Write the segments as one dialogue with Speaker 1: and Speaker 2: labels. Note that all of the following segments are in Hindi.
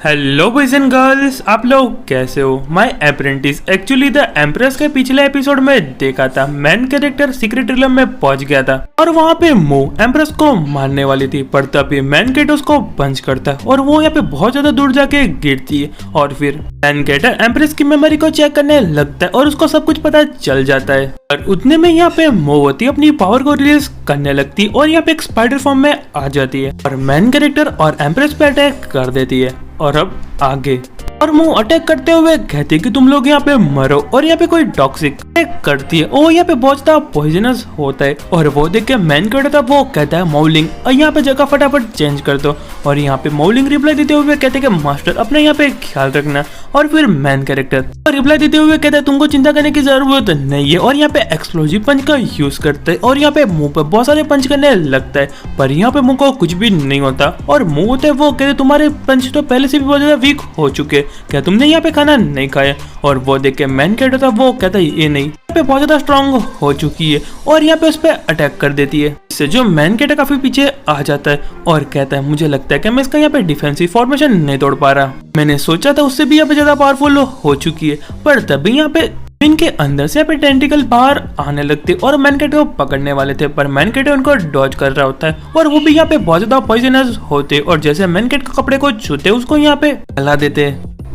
Speaker 1: हेलो बॉयज एंड गर्ल्स, आप लोग कैसे हो। My apprentice actually the empress के पिछले एपिसोड में देखा था मेन कैरेक्टर सीक्रेट रिलम में पहुंच गया था और वहाँ पे मो एम्प्रेस को मारने वाली थी, पर तभी मैन कैट उसको पंच करता है और वो यहाँ पे बहुत ज्यादा दूर जाके गिरती है और फिर मैन कैटर एम्प्रेस की मेमोरी को चेक करने लगता है और उसको सब कुछ पता चल जाता है। और उतने में यहाँ पे मोवती अपनी पावर को रिलीज करने लगती है और यहाँ पे एक स्पाइडर फॉर्म में आ जाती है और मैन कैरेक्टर और एम्प्रेस पे अटैक कर देती है। और अब आगे और मुंह अटैक करते हुए कहती है कि तुम लोग यहाँ पे मरो और यहाँ पे कोई टॉक्सिक अटैक करती है और यहाँ पे बहुत ज्यादा पॉइजनस होता है और वो देख के मैन कैरेक्टर वो कहता है मौलिंग और यहाँ पे जगह फटाफट चेंज कर दो और यहाँ पे मौलिंग रिप्लाई देते हुए कहते हैं कि मास्टर अपने यहाँ पे ख्याल रखना। और फिर मैन कैरेक्टर रिप्लाई देते हुए कहता है तुमको चिंता करने की जरूरत नहीं है और यहाँ पे एक्सप्लोजिव पंच का यूज करते है और यहाँ पे मुंह पे बहुत सारे पंच करने लगता है, पर यहाँ पे मुंह को कुछ भी नहीं होता और मुंह होते वो कहते तुम्हारे पंच तो पहले से भी बहुत ज्यादा वीक हो चुके, क्या तुमने यहाँ पे खाना नहीं खाया। और वो देख के मैन कैरेक्टर वो कहता है ये नहीं, यहाँ पे बहुत ज्यादा स्ट्रांग हो चुकी है और यहाँ पे उस पर अटैक कर देती है, इससे जो मैन कैरेक्टर काफी पीछे आ जाता है और कहता है मुझे लगता है कि मैं इसका यहाँ पे डिफेंसिव फॉर्मेशन नहीं तोड़ पा रहा, मैंने सोचा था उससे भी यहाँ पे ज्यादा पावरफुल हो चुकी है। पर तभी यहाँ पे इनके अंदर से यहाँ पे टेंटिकल बाहर आने लगते और मैन कैरेक्टर को पकड़ने वाले थे, पर मैन कैरेक्टर उनको डॉज कर रहा होता है और वो भी यहाँ पे बहुत ज्यादा पॉइजनस होते और जैसे मैन कैरेक्टर कपड़े को छूते उसको यहाँ पे जला देते,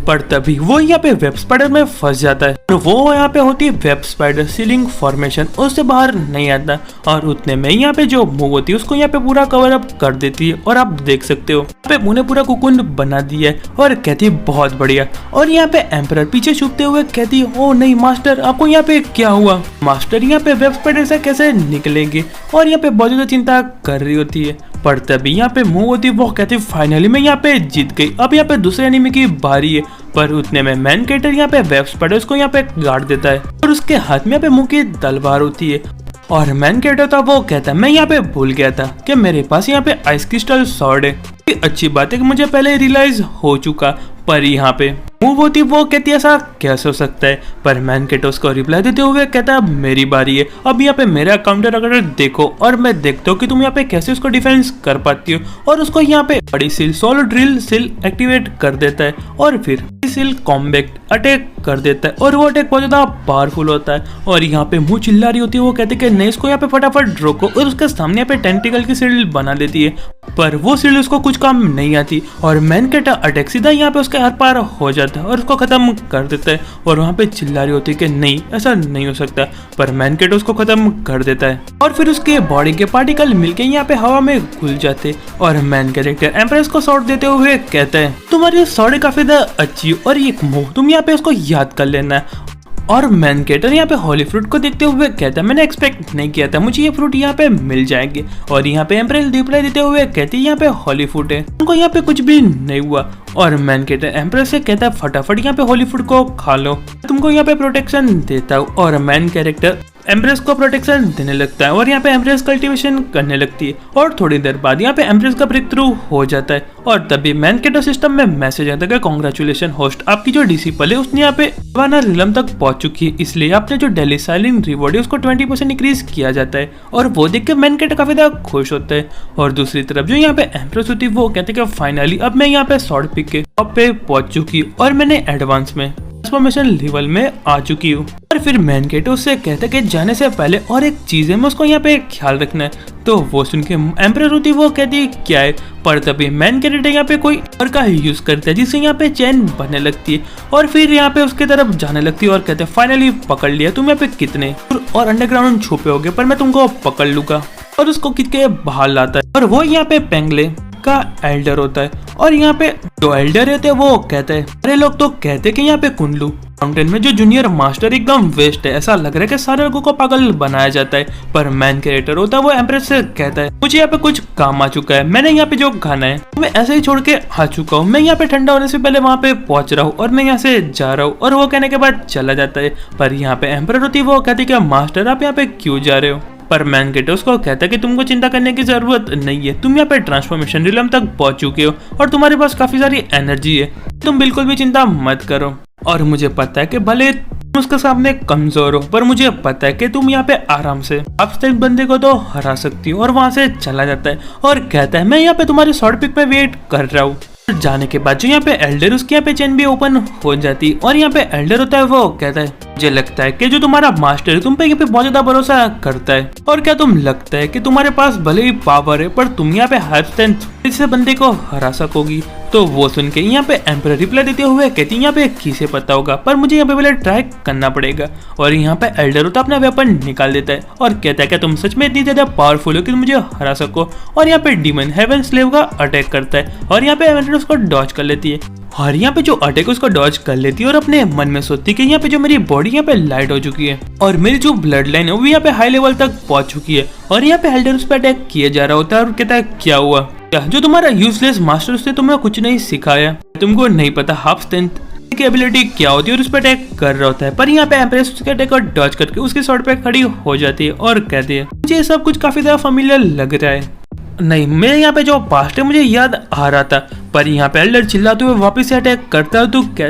Speaker 1: पर तभी वो यहाँ पे वेब स्पाइडर में फंस जाता है और वो यहाँ पे होती है वेब स्पाइडर सीलिंग फॉर्मेशन, उससे बाहर नहीं आता और उतने में यहाँ पे जो मूव होती है उसको यहाँ पे पूरा कवर अप कर देती है और आप देख सकते हो यहाँ पे मुंह ने पूरा कुकुन बना दिया है और कहती है बहुत बढ़िया। और यहाँ पे एम्परर पीछे छुपते हुए कहती है ओ नहीं मास्टर आपको यहाँ पे क्या हुआ, मास्टर यहाँ पे वेब स्पाइडर से कैसे निकलेंगे और यहाँ पे बहुत ज्यादा चिंता कर रही होती है। पर तभी यहाँ पे मुंह होती वो कहती फाइनली मैं यहाँ पे जीत गई, अब यहाँ पे दूसरे एनिमी की बारी है। पर उतने में मैन कैरेक्टर यहाँ पे वेब स्पाइडर को यहाँ पे गाड़ देता है और उसके हाथ में यहाँ पे मुंह की तलवार होती है और मैन कैरेक्टर था वो कहता है मैं यहाँ पे भूल गया था कि मेरे पास यहाँ पे आइस क्रिस्टल स्वॉर्ड है, अच्छी बात है कि मुझे पहले रियलाइज हो चुका। पर यहाँ पे मूव होती वो कहती ऐसा कैसे हो सकता है, पर मैन कैरेक्टर उसको रिप्लाई देते हुए कहता है अब मेरी बारी है, अब यहाँ पे मेरा काउंटर अगर देखो और मैं देखता हूँ कि तुम यहाँ पे कैसे उसको डिफेंस कर पाती हो। और उसको यहाँ पे बड़ी seal solo drill seal activate कर देता है और फिर सील कॉम्बैक्ट अटैक कर देता है और वो अटैक बहुत ज्यादा पावरफुल होता है और यहाँ पे मुंह चिल्ला रही होती है, वो कहते हैं कि नहीं इसको यहाँ पे फटाफट रोको और उसके सामने यहाँ पे टेंटिकल की सील्ड बना देती है, पर वो सील्ड उसको कुछ काम नहीं आती और मैन कैरेक्टर अटैक सीधा यहाँ पे उसके हर पार हो जाता है और उसको खत्म कर देता है और वहाँ पे चिल्ला रही होती है कि नहीं ऐसा नहीं हो सकता, पर मैन कैरेक्टर उसको खत्म कर देता है और फिर उसके बॉडी के पार्टिकल मिलके यहाँ पे हवा में घुल जाते और मैन कैरेक्टर एम्प्रेस को शॉट देते हुए कहता है तुम्हारी शॉट काफी अच्छी और एक मुंह तुम यहाँ पे उसको याद कर लेना। और मैन कैरेक्टर यहाँ पे हॉली फ्रूट को देखते हुए कहता है मैंने एक्सपेक्ट नहीं किया था मुझे ये फ्रूट यहाँ पे मिल जाएंगे और यहाँ पे एम्प्रेस रिप्लाई देते हुए कहती है यहाँ पे हॉली फ्रूट है, उनको यहाँ पे कुछ भी नहीं हुआ। और मैन कैरेक्टर एम्प्रेस से कहता है फटाफट यहाँ पे हॉली फ्रूट को खा लो, तुमको यहाँ पे प्रोटेक्शन देता हूँ। और मैन कैरेक्टर एम्प्रेस को प्रोटेक्शन देने लगता है और यहाँ पे एम्प्रेस कल्टीवेशन करने लगती है और थोड़ी देर बाद यहाँ पे एम्प्रेस का ब्रेक थ्रू हो जाता है और तभी मैन कैरेक्टर सिस्टम में मैसेज आता है कांग्रेचुलेशन होस्ट, आपकी जो डिसिपल है उसने यहाँ पे वाना रिलम तक पहुंच चुकी है, इसलिए आपने जो डेली साइलिंग रिवॉर्ड है उसको 20% इंक्रीज किया जाता है और वो देख के मैन कैरेक्टर काफी ज्यादा खुश होता है। और दूसरी तरफ जो यहाँ पे एम्प्रेस होती है वो कहते हैं कि फाइनली अब मैं यहाँ पे शॉर्ट पिक के टॉप पे पहुंच चुकी हूँ और मैंने एडवांस में ट्रांसफॉर्मेशन लेवल में आ चुकी हूँ। और फिर मैन कैरेक्टर उससे कहता है कि जाने से पहले और एक चीज है मैं उसको यहाँ पे ख्याल रखना है, तो वो सुन के एम्प्रेस होती वो कहती है क्या है, पर तभी मैन कैरेक्टर यहाँ पे कोई और का यूज करता है जिससे यहाँ पे चैन बनने लगती है और फिर यहाँ पे उसके तरफ जाने लगती है और कहते हैं फाइनली पकड़ लिया, तुम यहाँ पे कितने और अंडरग्राउंड छुपे होगे पर मैं तुमको पकड़ लूंगा। और उसको खींच के बाहर लाता है और वो यहाँ पे पेंगले का एल्डर होता है और यहाँ पे जो एल्डर रहते हैं वो कहते हैं अरे लोग तो कहते कि यहाँ पे कुंडलू माउंटेन में जो जूनियर मास्टर एकदम वेस्ट है, ऐसा लग रहा है कि सारे लोगों को पागल बनाया जाता है। पर मैन कैरेक्टर होता है वो एम्प्रेस से कहता है मुझे यहाँ पे कुछ काम आ चुका है, मैंने यहाँ पे जो खाना है मैं ऐसे ही छोड़ के आ चुका हूँ, मैं यहाँ पे ठंडा होने से पहले वहाँ पे पहुंच रहा हूँ और मैं यहाँ से जा रहा हूँ। और वो कहने के बाद चला जाता है। पर यहाँ पे एम्प्रेस होती है वो कहती है मास्टर आप यहाँ पे क्यों जा रहे हो, पर मैन कैरेक्टर उसको कहता है कि तुमको चिंता करने की जरूरत नहीं है, तुम यहाँ पे ट्रांसफॉर्मेशन रिलम तक पहुंच चुके हो और तुम्हारे पास काफी सारी एनर्जी है, तुम बिल्कुल भी चिंता मत करो। और मुझे पता है कि भले तुम उसके सामने कमजोर हो, पर मुझे पता है कि तुम यहाँ पे आराम से अपस्टेट बंदे को तो हरा सकती हो। और वहां से चला जाता है और कहता है मैं यहाँ पे तुम्हारे शॉर्ट पिक पे वेट कर रहा हूँ। जाने के बाद जो यहाँ पे एल्डर उसके यहाँ पे चेन भी ओपन हो जाती और यहाँ पे एल्डर होता है वो कहता है मुझे लगता है कि जो तुम्हारा मास्टर है तुम पे यहाँ पे बहुत ज्यादा भरोसा करता है और क्या तुम लगता है कि तुम्हारे पास भले ही पावर है पर तुम यहाँ पे हर स्ट्रेंथ इस बंदे को हरा सकोगी। तो वो सुन के यहाँ पे एम्परर रिप्लाई देते हुए कहती यहाँ पे किसे पता होगा पर मुझे यहाँ पे पहले ट्राई करना पड़ेगा। और यहाँ पे एल्डर होता अपना वेपन निकाल देता है और कहता है कि तुम सच में इतनी ज्यादा पावरफुल हो कि तुम मुझे हरा सको। और यहाँ पे डीमन हेवन स्लेव का अटैक करता है और यहाँ पे एम्परर उसको डॉज कर लेती है और यहाँ पे जो अटैक उसको डॉज कर लेती है और अपने मन में सोचती है कि यहाँ पे जो मेरी बॉडी यहाँ पे लाइट हो चुकी है और मेरी जो ब्लड लाइन है वो यहाँ पे हाई लेवल तक पहुंच चुकी है। और यहाँ पे एल्डर उस पर अटैक किया जा रहा होता है और कहता है क्या हुआ, क्या जो तुम्हारा यूजलेस मास्टर उसने तुम्हें कुछ नहीं सिखाया, तुमको नहीं पता हाफ स्ट्रेंथ की एबिलिटी क्या होती है और उस पर अटैक कर रहा होता है। पर यहाँ पे एम्प्रेस उसके अटैक को डॉज करके उसके शॉट पे खड़ी हो जाती है और कहती है मुझे ये सब कुछ काफी ज्यादा फेमिलियर लग रहा है। नहीं, मेरे यहाँ पे जो पास्ट है मुझे याद आ रहा था। पर यहाँ पे एल्डर चिल्लाते हुए वापस से अटैक करता है तो क्या,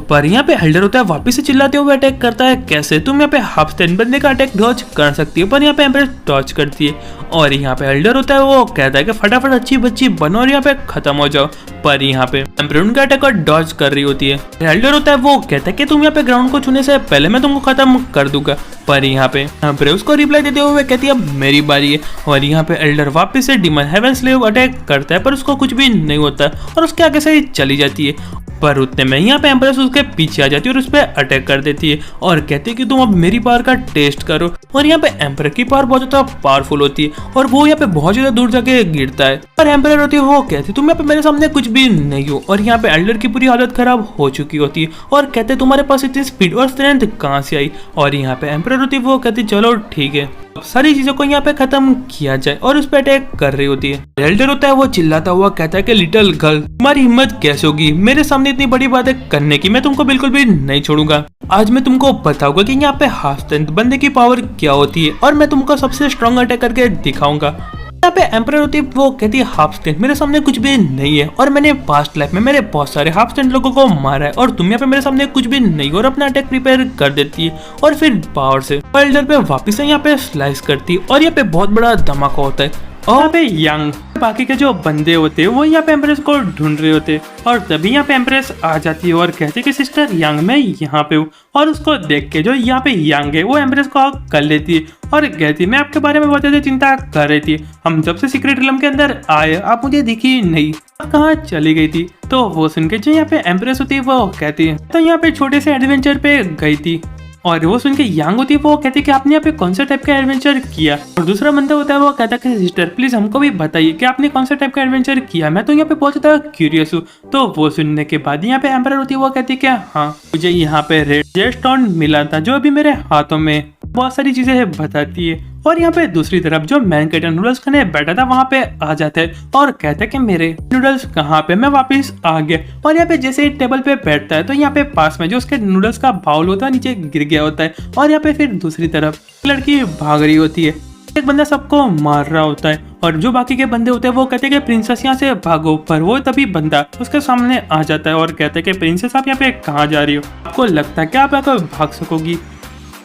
Speaker 1: पर यहाँ पे एल्डर होता है वापस से चिल्लाते हुए अटैक करता है कैसे, तुम यहाँ पे हाफ स्टैंड बंदे का अटैक डॉज कर सकती है। पर यहाँ पे एम्प्रेस डॉज करती है और यहाँ पे एल्डर होता है वो कहता है कि फटाफट अच्छी बच्ची बनो और यहाँ पे खत्म हो जाओ। पर यहाँ पे एम्प्रेस उनका अटैक को डॉज कर रही होती है। एल्डर होता है वो कहता है कि तुम यहाँ पे ग्राउंड को छूने से पहले मैं तुमको खत्म कर दूंगा। पर यहाँ पे एम्प्रेस उसको रिप्लाई देते हुए कहती है अब मेरी बारी है। और यहाँ पे एल्डर वापस से डीमन हेवन स्लेव अटैक करता है पर उसको कुछ भी नहीं होता और उसके आगे से चली जाती है। पर उतने में यहाँ पे एम्प्रेस उसके पीछे आ जाती है और उस पर अटैक कर देती है और कहती है कि तुम अब मेरी पावर का टेस्ट करो। और यहाँ पे एम्प्रेस की पावर बहुत ज्यादा पावरफुल होती है और वो यहाँ पे बहुत ज्यादा दूर जाके गिरता है। पर एम्प्रेस होती है वो कहती है तुम यहाँ पे मेरे सामने कुछ भी नहीं हो। और यहाँ पे एल्डर की पूरी हालत खराब हो चुकी होती है और कहते तुम्हारे पास इतनी स्पीड और स्ट्रेंथ कहाँ से आई। और यहाँ पे एम्प्रेस होती है वो कहती चलो ठीक है सारी चीजों को यहाँ पे खत्म किया जाए और उस पर अटैक कर रही होती है। एल्डर होता है वो चिल्लाता हुआ कहता है कि लिटिल गर्ल तुम्हारी हिम्मत कैसे होगी मेरे सामने इतनी बड़ी बातें करने की, मैं तुमको बिल्कुल भी नहीं छोड़ूंगा। आज मैं तुमको बताऊंगा कि यहाँ पे हाफ स्ट्रेंथ बंदे की पावर क्या होती है और मैं तुमको सबसे स्ट्रॉन्ग अटैक करके दिखाऊंगा। यहाँ पे एम्परर होती है वो कहती है हाफ स्ट्रेंथ मेरे सामने कुछ भी नहीं है और मैंने पास्ट लाइफ में मेरे बहुत सारे हाफ स्ट्रेंथ लोगों को मारा है और तुम यहाँ पे मेरे सामने कुछ भी नहीं हो। और अपना अटैक प्रिपेयर कर देती है और फिर पावर से एल्डर पे वापस से यहाँ पे स्लाइस करती है और यहाँ पे बहुत बड़ा धमाका होता है। और यहाँ पे यंग बाकी के जो बंदे होते हैं वो यहाँ पे एम्प्रेस को ढूंढ रहे होते और तभी यहाँ पे एम्प्रेस आ जाती है और कहती है कि सिस्टर यंग मैं यहाँ पे हूँ। और उसको देख के जो यहाँ पे यंग है वो एम्प्रेस को कर लेती है और कहती है मैं आपके बारे में बहुत ज्यादा चिंता कर रही थी, हम जब से सीक्रेट रिलम के अंदर आए आप मुझे दिखी नहीं, कहाँ चली गई थी। तो वो सुन के जो यहाँ पे एम्प्रेस होती है वो कहती है तो यहाँ पे छोटे से एडवेंचर पे गई थी। और वो सुन के यंग होती है वो कहती है कि आपने यहाँ पे कौन सा टाइप का एडवेंचर किया। और दूसरा बंदा होता है वो कहता है कि सिस्टर प्लीज हमको भी बताइए कि आपने कौन सा टाइप का एडवेंचर किया, मैं तो यहाँ पे बहुत ज्यादा क्यूरियस हूँ। तो वो सुनने के बाद यहाँ पे एम्परर होती है वो कहती है कि हाँ मुझे यहाँ पे रेड जेस्टोन मिला था जो अभी मेरे हाथों में बहुत सारी चीजें बताती है। और यहाँ पे दूसरी तरफ जो मैनहट्टन नूडल्स खाने बैठा था वहाँ पे आ जाता है और कहता है कि मेरे नूडल्स कहाँ पे, मैं वापस आ गया। और यहाँ पे जैसे ही टेबल पे बैठता है तो यहाँ पे पास में जो उसके नूडल्स का बाउल होता है नीचे गिर गया होता है। और यहाँ पे फिर दूसरी तरफ लड़की भाग रही होती है, एक बंदा सबको मार रहा होता है और जो बाकी के बंदे होते हैं वो कहते हैं कि प्रिंसेस यहाँ से भागो। पर वो तभी बंदा उसके सामने आ जाता है और कहते हैं कि प्रिंसेस आप यहाँ पे कहाँ जा रही हो, आपको लगता है कि आप यहाँ पे भाग सकोगी।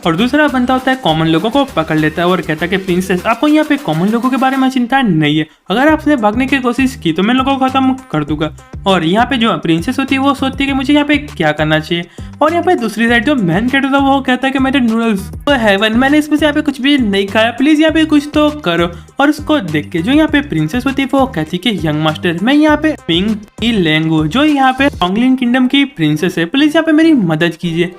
Speaker 1: और दूसरा बंदा होता है कॉमन लोगों को पकड़ लेता है और कहता है कि प्रिंसेस आपको यहाँ पे कॉमन लोगों के बारे में चिंता नहीं है, अगर आपने भागने की कोशिश की तो मैं लोगों को खत्म कर दूंगा। और यहाँ पे जो प्रिंसेस होती है वो सोचती है कि मुझे यहाँ पे क्या करना चाहिए। और यहाँ पे दूसरी साइड जो मैन कैट होता है वो कहता है कि मेरे नूडल्स तो हेवन मैंने इसमें से यहाँ पे कुछ भी नहीं खाया, प्लीज यहाँ पे कुछ तो करो। और उसको देख के जो यहाँ पे प्रिंसेस होती है वो कहती है कि यंग मास्टर मैं यहाँ पे पिंग ई लेंगू जो यहाँ पे ऑंगलिंग किंगडम की प्रिंसेस है, प्लीज यहाँ पे मेरी मदद कीजिए।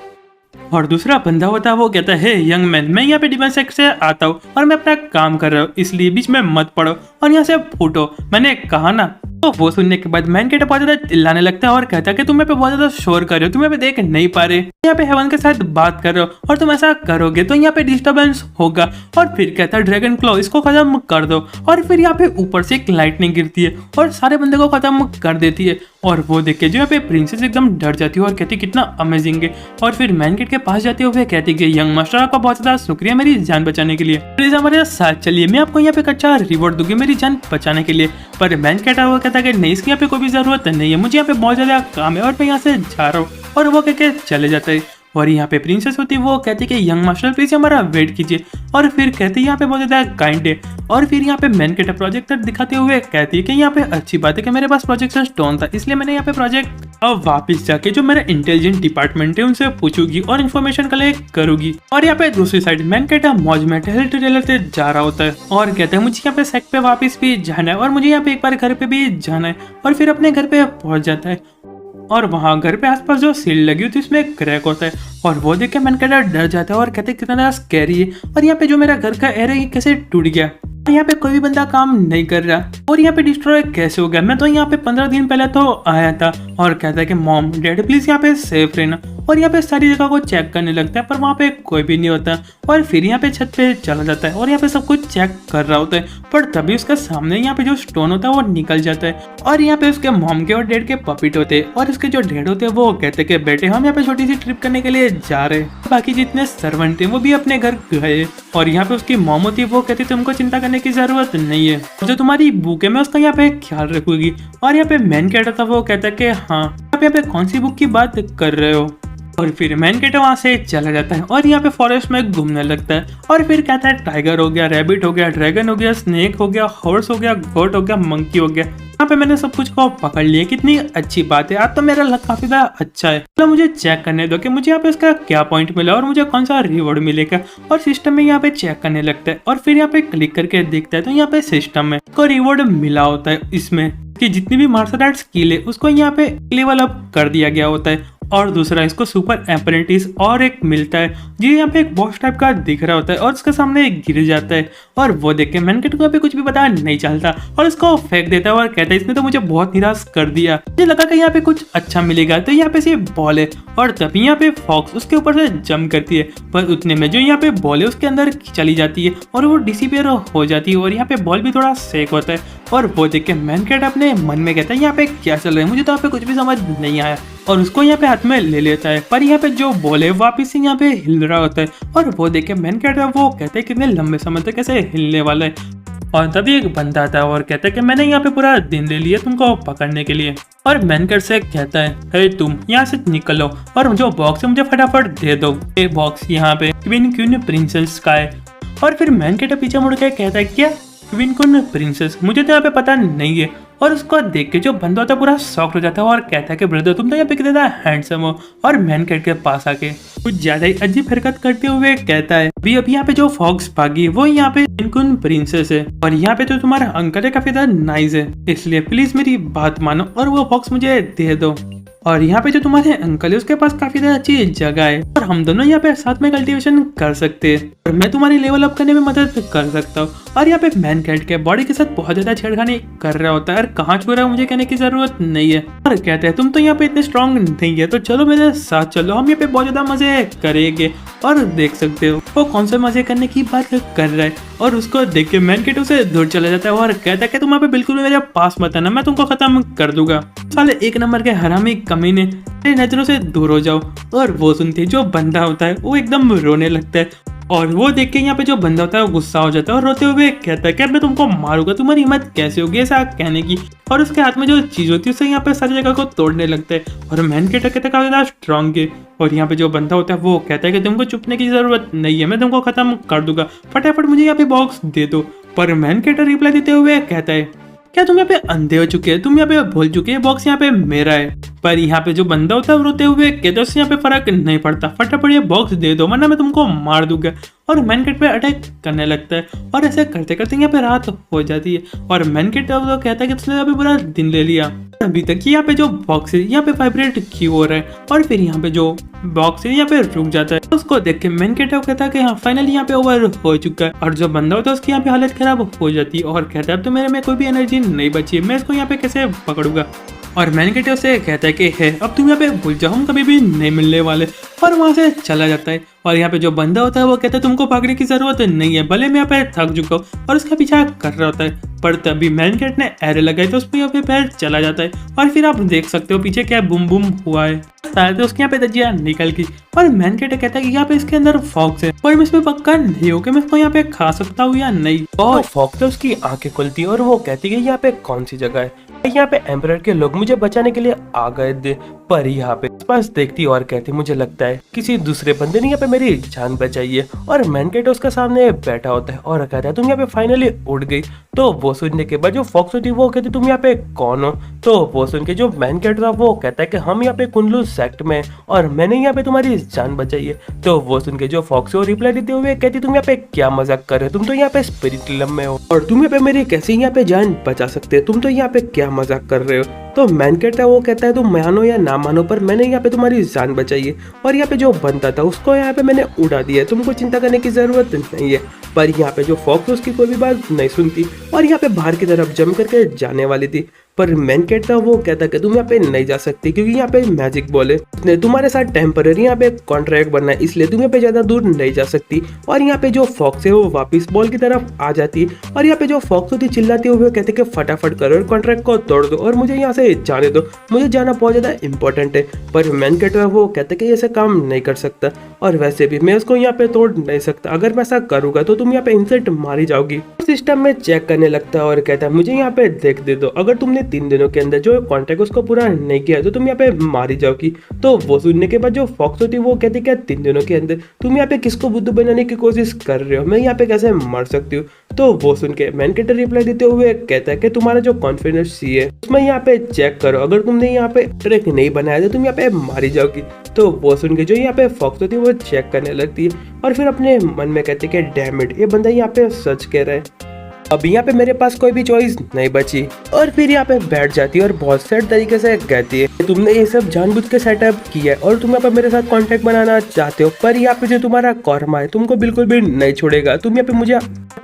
Speaker 1: और दूसरा बंदा होता है वो कहता है यंग मैन मैं यहाँ पे डिफेंस सेक्टर से आता हूँ और मैं अपना काम कर रहा हूँ, इसलिए बीच में मत पड़ो और यहाँ से फूटो, मैंने कहा ना। तो वो सुनने के बाद मैन कैट बहुत ज्यादा चिल्लाने लगता है और कहता है कि तुम यहाँ पे बहुत ज्यादा शोर कर रहे हो, तुम यहाँ पे देख नहीं पा रहे, यहाँ पे हेवन के साथ बात कर रहे हो और तुम ऐसा करोगे तो यहाँ पे डिस्टर्बेंस होगा। और फिर कहता है ड्रैगन क्लॉ इसको खत्म कर दो। और फिर यहाँ पे ऊपर से एक लाइटनिंग गिरती है और सारे बंदे को खत्म कर देती है। और वो देख के जो यहाँ पे प्रिंसेस एकदम डर जाती है और कहती कितना अमेजिंग है। और फिर मैन कैट के पास जाते हुए कहती कि यंग मास्टर आपका बहुत ज्यादा शुक्रिया मेरी जान बचाने के लिए, प्लीज हमारे साथ चलिए, मैं आपको यहाँ पे एक अच्छा रिवॉर्ड दूंगी मेरी जान बचाने के लिए। पर मैन कैट वो कहता है कि नहीं इसकी यहाँ पे कोई भी जरूरत नहीं है, मुझे यहाँ पे बहुत ज्यादा काम है और मैं यहाँ से जा रहा हूँ। और वो कहके चले जाते हैं। और यहाँ पे प्रिंसेस होती है वो कहती है कि यंग मास्टर प्लीज हमारा वेट कीजिए, और फिर कहती है यहाँ पे बहुत ज्यादा काइंड है। और फिर यहाँ पे मैन कैट प्रोजेक्टर दिखाते हुए कहती है कि यहाँ पे अच्छी बात है कि मेरे पास प्रोजेक्शन स्टोन था, इसलिए मैंने यहाँ पे प्रोजेक्ट अब वापस जाके जो मेरा इंटेलिजेंट डिपार्टमेंट है उनसे पूछूंगी और इन्फॉर्मेशन कलेक्ट करूंगी। और यहाँ पे दूसरी साइड मैन कैट मौज में टहलते जा रहा होता है और कहता है मुझे यहाँ पे सेट पे वापस भी जाना है और मुझे यहाँ पे एक बार घर पे भी जाना है। और फिर अपने घर पे पहुंच जाता है और वहाँ घर पे आसपास जो सील लगी होती है उसमें एक क्रैक होता है और वो देख के मैन कैट डर जाता है और कहते हैं कितना ज्यादा स्कैरी है और यहाँ पे जो मेरा घर का एयर है ये कैसे टूट गया, यहाँ पे कोई भी बंदा काम नहीं कर रहा और यहाँ पे डिस्ट्रॉय कैसे हो गया, मैं तो यहाँ पे 15 दिन पहले तो आया था। और कहता है कि मॉम डैड प्लीज यहाँ पे सेफ रहना। और यहाँ पे सारी जगह को चेक करने लगता है पर वहाँ पे कोई भी नहीं होता और फिर यहाँ पे छत पे चला जाता है और यहाँ पे सब कुछ चेक कर रहा होता है। पर तभी उसके सामने यहाँ पे जो स्टोन होता है वो निकल जाता है और यहाँ पे उसके मॉम के और डैड के पपिट होते हैं और उसके जो डैड होते हैं वो कहते हैं कि बेटे हम यहाँ पे छोटी सी ट्रिप करने के लिए जा रहे हैं। बाकी जितने सर्वेंट थे वो भी अपने घर गए और यहाँ पे उसकी मॉम होती है वो कहती है तुमको चिंता करने की जरूरत नहीं है, जो तुम्हारी बुक है मैं उसका यहाँ पे ख्याल रखूंगी। और यहाँ पे मैन कैट था वो कहता है कि हाँ आप यहाँ पे कौन सी बुक की बात कर रहे हो। और फिर मैन कैट वहाँ से चला जाता है और यहाँ पे फॉरेस्ट में घूमने लगता है और फिर कहता है टाइगर हो गया, रैबिट हो गया, ड्रैगन हो गया, स्नेक हो गया, हॉर्स हो गया, गोट हो गया, मंकी हो गया। यहाँ पे मैंने सब कुछ को पकड़ लिया, कितनी अच्छी बात है, आज तो मेरा लक काफी ज्यादा अच्छा है। तो मुझे चेक करने दो कि मुझे यहाँ पे इसका क्या पॉइंट मिला और मुझे कौन सा रिवॉर्ड मिलेगा। और सिस्टम में यहाँ पे चेक करने लगता है और फिर यहाँ पे क्लिक करके देखता है तो यहाँ पे सिस्टम में को रिवॉर्ड मिला होता है इसमें कि जितनी भी मार्शल आर्ट स्किल है उसको यहाँ पे लेवल अप कर दिया गया होता है। और दूसरा इसको सुपर अप्रेंटिस और एक मिलता है जो यहाँ पे एक बॉस टाइप का दिख रहा होता है और उसके सामने एक गिर जाता है और वो देख के मैन कैट को यहाँ पे कुछ भी पता नहीं चलता और इसको फेंक देता है और कहता है इसने तो मुझे बहुत निराश कर दिया, मुझे लगा कि यहाँ पे कुछ अच्छा मिलेगा। तो यहाँ पे सिर्फ बॉल है और तभी यहाँ पे फॉक्स उसके ऊपर से जंप करती है पर उतने में जो यहाँ पे बॉल है उसके अंदर चली जाती है और वो डिसअपीयर हो जाती है और यहाँ पे बॉल भी थोड़ा सेक होता है। और वो देख के मैन कैट अपने मन में कहता है यहाँ पे क्या चल रहा है, मुझे तो यहाँ पे कुछ भी समझ नहीं आया और उसको यहाँ पे हाथ में ले लेता है। पर यहाँ पे जो बॉल है वापिस से यहाँ पे हिल रहा होता है और वो देख के मैन कैट वो कहते हैं कितने लंबे समय तक कैसे हिलने वाला है। और तभी एक बंदा आता है और कहता है कि मैंने यहाँ पे पूरा दिन ले लिया तुमको पकड़ने के लिए। और मैन कैट से कहता है हे तुम यहाँ से निकलो और जो बॉक्स है मुझे फटाफट दे दो। ये बॉक्स यहाँ पे क्वीन प्रिंसेस का है। और फिर मैन कैट पीछे मुड़ के कहता है क्या क्वीन प्रिंसेस, मुझे तो यहाँ पे पता नहीं है। और उसको देख के जो बंदा होता है पूरा शॉक हो जाता है और कहता है कि ब्रदर तुम तो यहाँ पे कितना हैंडसम हो। और मैन कैट के पास आके कुछ ज्यादा ही अजीब हरकत करते हुए कहता है अभी यहाँ पे जो फॉक्स भागी वो यहाँ पे क्वीन प्रिंसेस है और यहाँ पे तो तुम्हारा अंकल है काफी ज्यादा नाइस है, इसलिए प्लीज मेरी बात मानो और वो फॉक्स मुझे दे दो। और यहाँ पे जो तुम्हारे अंकल है उसके पास काफी ज्यादा अच्छी जगह है और हम दोनों यहाँ पे साथ में कल्टीवेशन कर सकते हैं और मैं तुम्हारी लेवल अप करने में मदद कर सकता हूँ। और यहाँ पे मैन कैट के बॉडी के साथ बहुत ज्यादा छेड़खानी कर रहा होता है और कहाँ छू रहा है मुझे कहने की जरूरत नहीं है। और कहते हैं तुम तो यहाँ पे इतने स्ट्रॉन्ग नहीं है तो चलो मेरे साथ चलो, हम यहाँ पे बहुत ज्यादा मजे करेंगे। और देख सकते हो वो कौन से मजे करने की बात कर रहा है और उसको देख के मैन कैट उसे दूर चला जाता है और कहता है कि तुम यहाँ पे बिल्कुल भी मेरे पास मत आना, मैं तुमको खत्म कर दूंगा, साले एक नंबर के हरामी कमीने, मेरी नजरों से दूर हो जाओ। और वो सुनते जो बंदा होता है वो एकदम रोने लगता है और वो देख के यहाँ पे जो बंदा होता है वो गुस्सा हो जाता है और रोते हुए कहता है कि मैं तुमको मारूंगा, तुम्हारी हिम्मत कैसे होगी ऐसा कहने की। और उसके हाथ में जो चीज होती है उससे यहाँ पे सारी जगह को तोड़ने लगता है और मैन कैट कहता है काफी ज्यादा स्ट्रॉन्ग है। और यहाँ पे जो बंदा होता है वो कहता है कि तुमको चुपने की जरूरत नहीं है, मैं तुमको खत्म कर दूंगा, फटाफट मुझे यहाँ पे बॉक्स दे दो। पर मैन कैट रिप्लाई देते हुए कहता है क्या तुम यहाँ पे अंधे हो चुके हैं, तुम यहाँ पे भूल चुके हैं बॉक्स यहाँ पे मेरा है। पर यहाँ पे जो बंदा होता है रोते हुए कहते उससे यहाँ पे फर्क नहीं पड़ता, फटाफट ये बॉक्स दे दो वरना मैं तुमको मार दूंगा। और मैन कैट पे अटैक करने लगता है और ऐसे करते करते यहाँ पे रात हो जाती है और मैन कैट तो कहता है कि तुमने अभी पूरा दिन ले लिया, अभी तक यहाँ पे जो बॉक्स है यहाँ पे वाइब्रेट क्यों हो रहा है। और फिर यहाँ पे जो बॉक्स है यहाँ पे रुक जाता है, उसको देख के मैन कैट कहता है कि हाँ फाइनली यहाँ पे ओवर हो चुका है। और जो बंदा होता है उसकी यहाँ पे हालत खराब हो जाती है और कहता है अब तो मेरे में कोई भी एनर्जी नहीं बची है, मैं इसको यहाँ पे कैसे पकड़ूंगा। और मैन कैट उसे कहता है कि है अब तुम यहाँ पे भूल जाओ, हम कभी भी नहीं मिलने वाले। और वहां से चला जाता है और यहाँ पे जो बंदा होता है वो कहता है तुमको भागने की जरूरत नहीं है, भले मैं यहाँ पे थक चुका हूँ और उसका पीछा कर रहा होता है। पर तभी मैन कैट ने एरे लगाई तो उसमें यहाँ पे पैर चला जाता है और फिर आप देख सकते हो पीछे क्या बुम बुम हुआ है, शायद उसके यहाँ पे धज्जियां निकल गई। और मैन कैट कहता है कि यहाँ पे इसके अंदर फॉक्स है और मैं इसमें पक्का नहीं हूँ कि मैं इसको यहाँ पे खा सकता हूँ या नहीं।
Speaker 2: और फॉक्स उसकी आंखें खुलती है और वो कहती है यहाँ पे कौन सी जगह है, यहाँ पे एम्परर के लोग मुझे बचाने के लिए आ गए थे पर यहाँ पे आसपास देखती और कहती मुझे लगता है किसी दूसरे बंदे ने यहाँ पे मेरी जान बचाई है। और मैन कैरेक्टर उसके सामने बैठा होता है और कहता है तुम यहाँ पे फाइनली उड़ गई। तो वो सुनने के बाद जो फॉक्स होती है वो कहती तुम यहाँ पे कौन हो। तो वो सुन के जो मैन कैरेक्टर था वो कहता है कि हम यहाँ पे कुंडलू सेक्ट में और मैंने यहाँ पे तुम्हारी जान बचाई है। तो वो सुन के जो फॉक्स है वो रिप्लाई देते हुए कहती तुम यहाँ पे क्या मजाक कर रहे हो, तुम तो यहाँ पे स्पिरिट रिलम में हो और तुम यहाँ पे मेरी कैसे यहाँ पे जान बचा सकते हो, तुम तो यहाँ पे क्या मजाक कर रहे हो। तो मैन कहता है वो कहता है तुम मानो या ना मानो पर मैंने यहाँ पे तुम्हारी जान बचाई है और यहाँ पे जो बनता था उसको यहाँ पे मैंने उड़ा दिया है, तुमको चिंता करने की जरूरत नहीं है। पर यहाँ पे जो फॉक्स उसकी कोई भी बात नहीं सुनती और यहाँ पे बाहर की तरफ जम करके जाने वाली थी। पर मैन कहता वो कहता कि तुम यहाँ पे नहीं जा सकती क्योंकि यहाँ पे मैजिक बॉल है, तुम्हारे साथ टेम्पररी यहाँ पे कॉन्ट्रैक्ट बनना है, इसलिए तुम यहाँ पे ज्यादा दूर नहीं जा सकती। और यहाँ पे जो फॉक्स है वो वापस बॉल की तरफ आ जाती है और यहाँ पे जो फॉक्स होती चिल्लाती हुए कहते कि फटाफट करो और कॉन्ट्रैक्ट को तोड़ दो और मुझे यहाँ से जाने दो, मुझे जाना बहुत ज्यादा इंपॉर्टेंट है। पर मैन कहता वो कहते कि ऐसे काम नहीं कर सकता और वैसे भी मैं उसको यहाँ पे तोड़ नहीं सकता, अगर मैं ऐसा करूंगा तो तुम यहाँ पे इंसेंट मारी जाओगी। सिस्टम में चेक करने लगता है और कहता है मुझे यहाँ पे देख दे दो, अगर तुमने 3 दिनों के अंदर जो कॉन्ट्रैक्ट उसको पूरा नहीं किया तो तुम यहाँ पे मारी जाओगी। तो वो सुनने के बाद जो फॉक्स होती है वो कहती क्या 3 दिनों के अंदर तुम यहाँ पे किसको बुद्धू बनाने की कोशिश कर रहे हो, मैं यहाँ पे कैसे मर सकती हूँ। तो वो सुन के मैन कैरेक्टर रिप्लाई देते हुए कहता है कि तुम्हारा जो कॉन्फिडेंस सी है उसमें यहाँ पे चेक करो, अगर तुमने यहाँ पे ट्रैक नहीं बनाया तो तुम यहाँ पे मारी जाओगी। तो वो सुन के जो यहाँ पे फॉक्स होती है वो चेक करने लगती है और फिर अपने मन में कहती है कि डैम इट, ये बंदा यहाँ पे सच कह रहा है, अब यहाँ पे मेरे पास कोई भी चॉइस नहीं बची। और फिर यहाँ पे बैठ जाती है और बहुत सेट तरीके से कहती है तुमने ये सब जानबूझ के सेटअप किया है और तुम यहाँ पे मेरे साथ कांटेक्ट बनाना चाहते हो, पर यहाँ पे जो तुम्हारा कर्मा है तुमको बिल्कुल भी नहीं छोड़ेगा, तुम यहाँ पे मुझे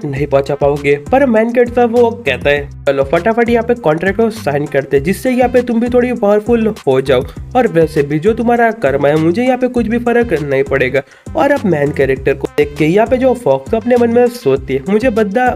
Speaker 2: नहीं पहुंचा पाओगे। पर मैन कैरेक्टर वो कहता है चलो फटाफट यहाँ पे कॉन्ट्रैक्ट को साइन करते जिससे यहाँ पे तुम भी थोड़ी पावरफुल हो जाओ और वैसे भी जो तुम्हारा कर्मा है मुझे यहाँ पे कुछ भी फर्क नहीं पड़ेगा। और अब मैन कैरेक्टर को देख के यहाँ पे जो फॉक्स अपने मन में सोचती है मुझे बद्दा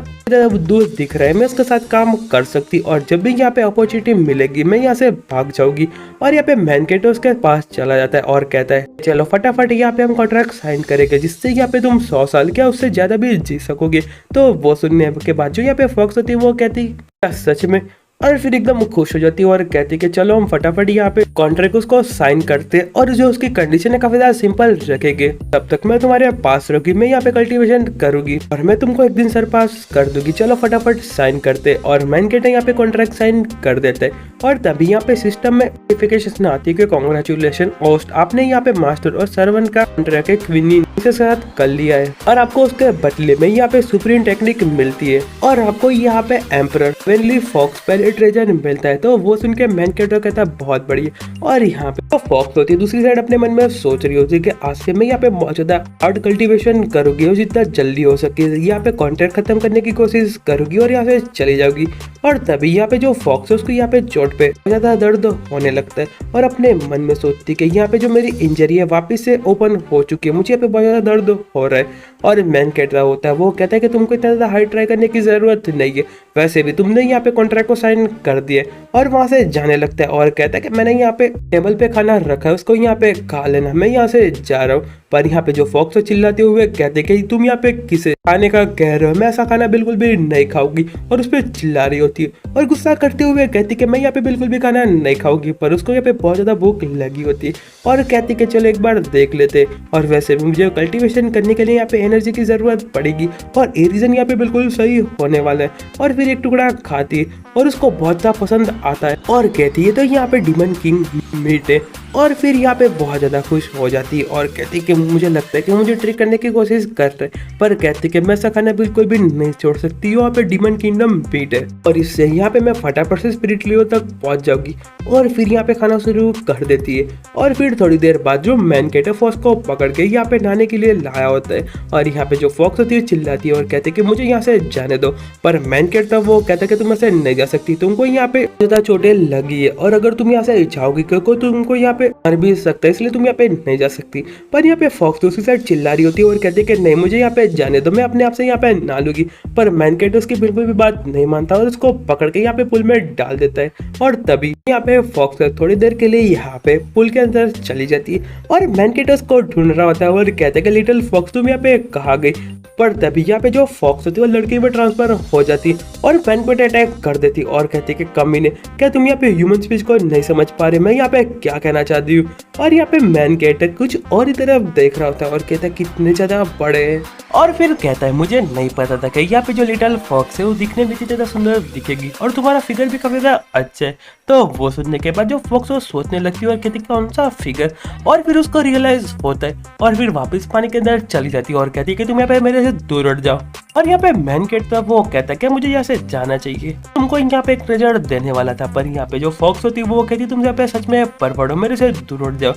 Speaker 2: दूर दिख रहा है, मैं उसके साथ काम कर सकती और जब भी यहाँ पे अपॉर्चुनिटी मिलेगी मैं यहाँ से भाग जाऊंगी। और यहाँ पे मैन कैरेक्टर उसके पास चला जाता है और कहता है चलो फटाफट यहाँ पे हम कॉन्ट्रैक्ट साइन करेंगे जिससे यहाँ पे तुम 100 साल क्या उससे ज्यादा भी जी सकोगे। तो वो सुनने के बाद जो यहाँ पे फॉक्स होती है वो कहती क्या सच में, और फिर एकदम खुश हो जाती है और कहती है कि चलो हम फटाफट यहाँ पे कॉन्ट्रैक्ट उसको साइन करते और जो उसकी कंडीशन है काफी ज्यादा सिंपल रखेंगे, तब तक मैं तुम्हारे पास रहूंगी, मैं यहाँ पे कल्टीवेशन करूंगी और मैं तुमको एक दिन सरपास कर दूंगी, चलो फटाफट साइन करते। और मैन कैरेक्टर यहाँ पे कॉन्ट्रैक्ट साइन कर देते हैं और तभी यहाँ पे सिस्टम में नोटिफिकेशन आती है कि कांग्रेचुलेशन होस्ट, आपने यहाँ पे मास्टर और सर्वेंट का कॉन्ट्रैक्ट एक विनिंग के साथ कर लिया है और आपको उसके बदले में यहाँ पे सुप्रीम टेक्निक मिलती है और आपको यहाँ पे एम्परर वेनली फॉक्स पहले ट्रेजर मिलता है। तो वो सुन के मैन कैरेक्टर कहता है बहुत बढ़िया। और यहाँ पे तो फॉक्स होती है दूसरी साइड अपने मन में सोच रही होती है कि आज से मैं यहाँ पे बहुत ज्यादा हार्ड कल्टीवेशन करूंगी और जितना जल्दी हो सके यहाँ पे कॉन्ट्रैक्ट खत्म करने की कोशिश करूंगी और यहाँ से चली जाऊंगी। और तभी यहाँ पे जो फॉक्स है उसको यहाँ पे चोट पे ज्यादा दर्द होने लगता है और अपने मन में सोचती है कि यहाँ पे जो मेरी इंजरी है वापस से ओपन हो चुकी है, मुझे यहाँ पे बहुत ज्यादा दर्द हो रहा है। और मैन कैरेक्टर होता है वो कहता है कि तुमको इतना ज्यादा हाई ट्राई करने की जरूरत नहीं है, वैसे भी तुमने यहाँ पे कॉन्ट्रैक्ट को साइन कर दिया। और वहां से जाने लगता है और कहता है कि मैंने यहाँ पे टेबल पे खाना रखा है उसको यहाँ पे खा लेना, मैं यहाँ से जा रहा हूँ। पर यहाँ पे जो फॉक्स चिल्लाते हुए कहते कि तुम यहाँ पे किसे खाने का कह रहे हो, मैं ऐसा खाना बिल्कुल भी नहीं खाऊंगी और उस पर चिल्ला रही होती है और गुस्सा करते हुए कहती कि मैं यहाँ पे बिल्कुल भी खाना नहीं खाऊंगी। पर उसको यहाँ पे बहुत ज्यादा भूख लगी होती है और कहती कि चलो एक बार देख लेते और वैसे भी मुझे कल्टीवेशन करने के लिए यहाँ पे एनर्जी की जरूरत पड़ेगी और ये रीजन यहाँ पे बिल्कुल सही होने वाला है। और फिर एक टुकड़ा खाती है और उसको बहुत ज्यादा पसंद आता है और कहती है तो यहाँ पे डीमन किंग मीट है और फिर यहाँ पे बहुत ज्यादा खुश हो जाती है और कहती कि मुझे लगता है कि मुझे ट्रिक करने की कोशिश कर रहे, पर कहती कि मैं ऐसा खाना बिल्कुल भी नहीं छोड़ सकती, यहाँ पे डीमन किंगडम मीट है और इससे यहाँ पे मैं फटाफट से स्पिरिट लेवल तक पहुंच जाऊंगी। और फिर यहाँ पे खाना शुरू कर देती है और फिर थोड़ी देर बाद जो मैन कैरेक्टर फॉक्स को पकड़ के यहाँ पे नहाने के लिए लाया होता है और यहाँ पे जो फॉक्स होती है चिल्लाती है और कहती है कि मुझे यहाँ से जाने दो। पर मैन कैरेक्टर वो कहता है कि तुम ऐसे नहीं जा सकती, तुमको यहाँ पे ज्यादा चोटें लगी है और अगर तुम यहाँ से जाओगी क्योंकि तुमको यहाँ पे मर भी सकता है, इसलिए तुम यहाँ पे नहीं जा सकती। पर यहाँ पे फॉक्स दूसरी साइड चिल्ला रही होती है और कहती है कि नहीं मुझे यहाँ पे जाने दो, मैं अपने आप से यहाँ पे नहा लूंगी। पर मैन कैरेक्टर उसकी बिल्कुल भी बात नहीं मानता और उसको पकड़ के यहाँ पे पुल में डाल देता है। और तभी यहाँ पे फॉक्स थोड़ी देर के लिए यहाँ पे पुल के अंदर चली जाती है और मैन कैरेक्टर उसको ढूंढ रहा होता है और कहते हैं कि लिटिल फॉक्स तुम यहाँ पे कहाँ गई। पर तभी यहाँ पे जो फॉक्स होती है वो लड़की में ट्रांसफर हो जाती और मैन पे अटैक कर देती और कहती कि कमीने क्या तुम यहाँ पे ह्यूमन स्पीच को नहीं समझ पा रहे, मैं यहाँ पे क्या कहना चाहती हूँ। और यहाँ पे मैन कैरेक्टर कुछ और ही तरफ देख रहा होता है और कहता है कितने ज्यादा बड़े हैं। और फिर कहता है मुझे नहीं पता था कि यहाँ पे जो लिटिल फॉक्स है वो दिखने में इतनी ज्यादा सुंदर दिखेगी और तुम्हारा फिगर भी काफी ज्यादा अच्छा है। तो वो सुनने के बाद जो फॉक्स वो सोचने लगती है और कहती है कौन सा फिगर, और फिर उसको रियलाइज होता है और फिर वापस पानी के अंदर चली जाती है और कहती है कि तुम यहाँ पे मेरे से दूर हट जाओ। और यहाँ पे मैन कैरेक्टर वो कहता है कि मुझे यहाँ से जाना चाहिए, तुमको यहाँ पे एक ट्रेजर देने वाला था, पर यहाँ पे जो फॉक्स होती है वो कहती है तुम यहाँ पे सच में परवड़ो, मेरे से दूर हट जाओ।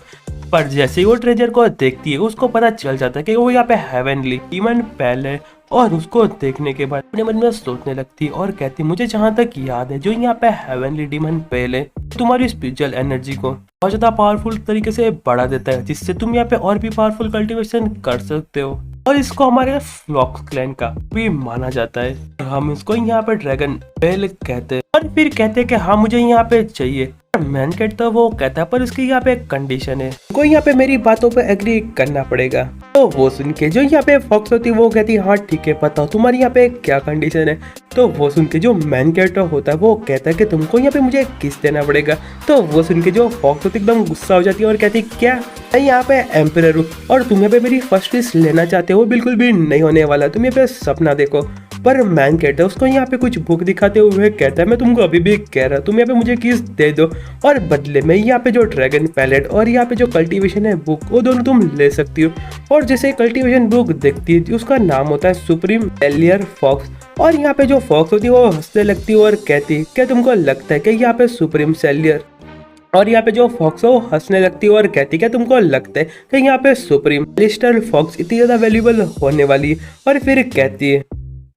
Speaker 2: पर जैसे ही वो ट्रेजर को देखती है उसको पता चल जाता है कि वो यहाँ पे हेवनली डीमन पैल है और उसको देखने के बाद अपने मन में सोचने लगती है और कहती मुझे जहाँ तक याद है जो यहाँ पे हेवनली डीमन पैल है तुम्हारी स्पिरिचुअल एनर्जी को बहुत ज्यादा पावरफुल तरीके से बढ़ा देता है, जिससे तुम यहाँ पे और भी पावरफुल कल्टीवेशन कर सकते हो और इसको हमारे फ्लॉक्स क्लैन का भी माना जाता है। हम इसको यहाँ पे ड्रैगन पैल कहते हैं। और फिर कहते हैं कि हाँ मुझे यहाँ पे चाहिए। मैन कैट तो वो कहता है पर इसकी यहाँ पे कंडीशन है, कोई यहाँ पे मेरी बातों पे एग्री करना पड़ेगा। तो वो सुन के जो यहाँ पे फॉक्स होती है वो कहती है हाँ ठीक है बताओ तुम्हारी यहाँ पे क्या कंडीशन है। तो वो सुन के जो मैन कैरेक्टर होता है वो कहता है कि तुमको यहाँ पे मुझे किस देना पड़ेगा। तो वो सुन के जो फॉक्स होती है एकदम गुस्सा हो जाती है और कहती है क्या मैं यहाँ पे एम्परर हूँ और तुम यहाँ पे मेरी फर्स्ट विश लेना चाहते हो, बिल्कुल भी नहीं होने वाला, तुम यहाँ पे सपना देखो। पर मैन कहता है उसको यहाँ पे कुछ बुक दिखाते हुए कहता है मैं तुमको अभी भी कह रहा हूँ तुम यहाँ पे मुझे किस दे दो और बदले में यहाँ पे जो ड्रैगन पैलेट और यहाँ पे जो कल्टीवेशन है बुक वो दोनों तुम ले सकती हो। और जैसे कल्टीवेशन बुक देखती है उसका नाम होता है सुप्रीम एलियर फॉक्स और यहाँ पे जो फॉक्स होती है वो हंसने लगती है और कहती है क्या तुमको लगता है कि यहाँ पे सुप्रीम सेलियर, और यहाँ पे जो फॉक्स है वो हंसने लगती है और कहती है क्या तुमको लगता है कि यहाँ पे सुप्रीम लिस्टर फॉक्स इतनी ज्यादा वैल्यूएबल होने वाली है। और फिर कहती है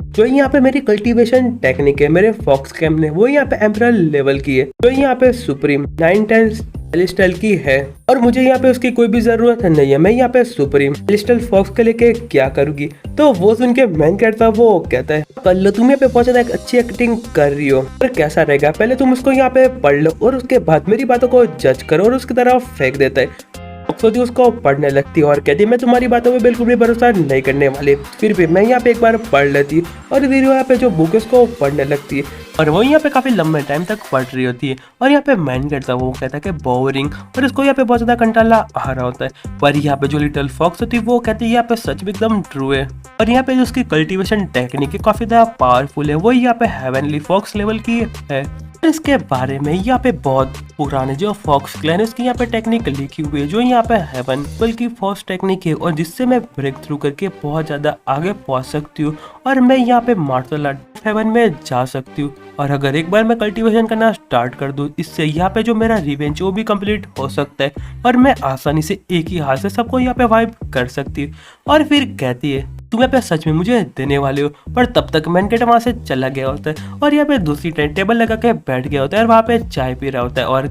Speaker 2: जो यहाँ पे मेरी कल्टीवेशन टेक्निक है मेरे फॉक्स कैम ने वो यहाँ पे एम्परर लेवल की है, जो यहाँ पे सुप्रीम 9 टाइम्स एलिस्टल की है और मुझे यहाँ पे उसकी कोई भी जरूरत नहीं है, मैं यहाँ पे सुप्रीम एलिस्टल फॉक्स के लेके क्या करूंगी। तो वो सुन के मैन कहता वो कहता है कर लो, तुम यहाँ पे बहुत ज्यादा अच्छी एक्टिंग कर रही हो पर कैसा रहेगा पहले तुम उसको यहाँ पे पढ़ लो और उसके बाद मेरी बातों को जज करो, और उसकी तरफ फेंक देता है। सोती उसको पढ़ने लगती है और कहती है मैं तुम्हारी बातों पे बिल्कुल भी भरोसा नहीं करने वाली, फिर भी मैं यहाँ पे एक बार पढ़ लेती और फिर यहाँ पे जो बुक है उसको पढ़ने लगती है और वो यहाँ पे काफी लंबे टाइम तक पढ़ रही होती है। और यहाँ पे मैन करता है वो कहता है कि बोरिंग और इसको यहाँ पे बहुत ज्यादा कंटाला आ रहा होता है। पर यहाँ पे जो लिटिल फॉक्स होती है वो कहती है यहाँ पे सच में एकदम ट्रू है और यहाँ पे जो उसकी कल्टीवेशन टेक्निक है काफी ज्यादा पावरफुल है, वो यहाँ पे हेवनली फॉक्स लेवल की है। इसके बारे में यहाँ पे बहुत पुराने जो फॉक्स क्लैन है उसकी यहाँ पे टेक्निक लिखी हुई है जो यहाँ पे हेवन बल्कि फॉक्स टेक्निक है और जिससे मैं ब्रेक थ्रू करके बहुत ज्यादा आगे पहुंच सकती हूँ और मैं यहाँ पे मार्शल आर्ट हेवन में जा सकती हूँ। और अगर एक बार मैं कल्टीवेशन करना स्टार्ट कर दूँ इससे यहाँ पे जो मेरा रिवेंज वो भी कंप्लीट हो सकता है और मैं आसानी से एक ही हाथ से सबको यहाँ पे वाइप कर सकती हूँ। और फिर कहती है तुम यहाँ पे सच में मुझे देने वाले हो। पर तब तक मैन कैट वहां से चला गया होता है और यहाँ पे दूसरी टेबल लगा के बैठ गया होता है और वहाँ पे चाय पी रहा होता है और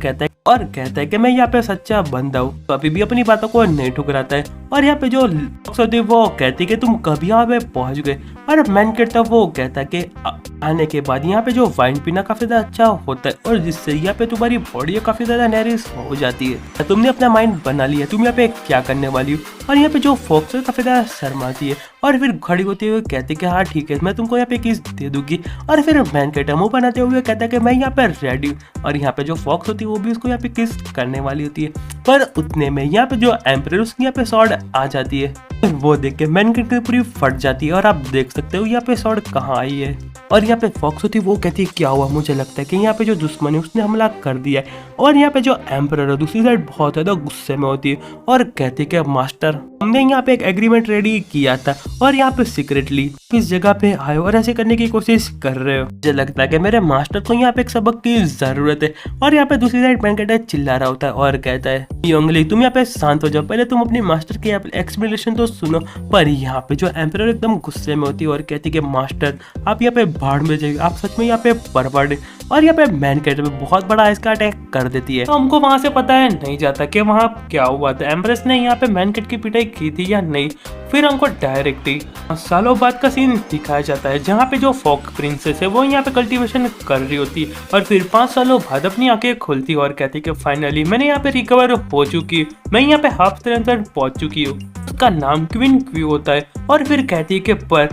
Speaker 2: कहता है कि मैं यहाँ पे सच्चा बंदा हूँ, तो अभी भी अपनी बातों को नहीं ठुकराता है। और यहाँ पे जो होती है वो कहती है कि तुम कभी यहाँ पे पहुंच गए। और मैन कहता है वो कहता है कि आने के बाद यहाँ पे जो वाइन पीना काफी ज्यादा अच्छा होता है और जिससे यहाँ पे तुम्हारी बॉडी काफी ज्यादा नरिश हो जाती है। तुमने अपना माइंड बना लिया तुम यहाँ पे क्या करने वाली हो। और यहाँ पे जो फॉक्स है काफी ज्यादा शर्माती है और फिर खड़ी होते हुए कहती है कि हाँ ठीक है मैं तुमको यहाँ पे किस दे दूंगी। और फिर मैन कहता मुंह बनाते हुए कहता है कि मैं यहाँ पे रेडी हूँ। और यहाँ पे जो फॉक्स होती है वो भी उसको यहाँ पे किस करने वाली होती है, पर उतने में यहाँ पे जो एम्परर उसकी यहाँ पे स्वॉर्ड आ जाती है। वो देख के मैन की पूरी फट जाती है और आप देख सकते हो यहाँ पे स्वॉर्ड कहाँ आई है। और यहाँ पे फॉक्स होती है वो कहती है क्या हुआ, मुझे लगता है कि यहाँ पे जो दुश्मन है उसने हमला कर दिया है। और यहाँ पे जो एम्परर है दूसरी साइड बहुत ज्यादा गुस्से में होती है और कहती है कि मास्टर हमने यहाँ पे एक एग्रीमेंट रेडी किया था और यहाँ पे सीक्रेटली इस जगह पे आए और ऐसे करने की कोशिश कर रहे हो, मुझे लगता है कि मेरे मास्टर को यहाँ पे एक सबक की जरूरत है। और यहाँ पे दूसरी साइड मैन कहता है चिल्ला रहा होता है और कहता है योंगली तुम यहाँ पे शांत हो जाओ, पहले तुम अपनी मास्टर की एक्सप्लेनेशन तो सुनो। पर यहाँ पे जो एम्परर एकदम गुस्से में होती है और कहती है कि मास्टर आप यहाँ पे भाड़ में जाइए, आप सच में यहाँ पे बर्बाद। और यहाँ पे मैन कैट पे बहुत बड़ा इसका अटैक कर देती है। तो हमको वहां से पता है नहीं जाता कि वहां क्या हुआ था, एम्प्रेस ने यहाँ पे मैन कैट की पिटाई की थी या नहीं। फिर हमको डायरेक्ट ही सालों बाद का सीन दिखाया जाता है जहाँ पे जो फॉक प्रिंसेस है वो यहाँ पे कल्टीवेशन कर रही होती है और फिर 5 सालों बाद अपनी आंखें खोलती और कहती कि फाइनली मैंने यहाँ पे रिकवर हो चुकी, मैं यहाँ पे हाफ स्ट्रेंथ पहुंच चुकी हूँ। उसका नाम क्वीन क्यू होता है और फिर कहती है कि पर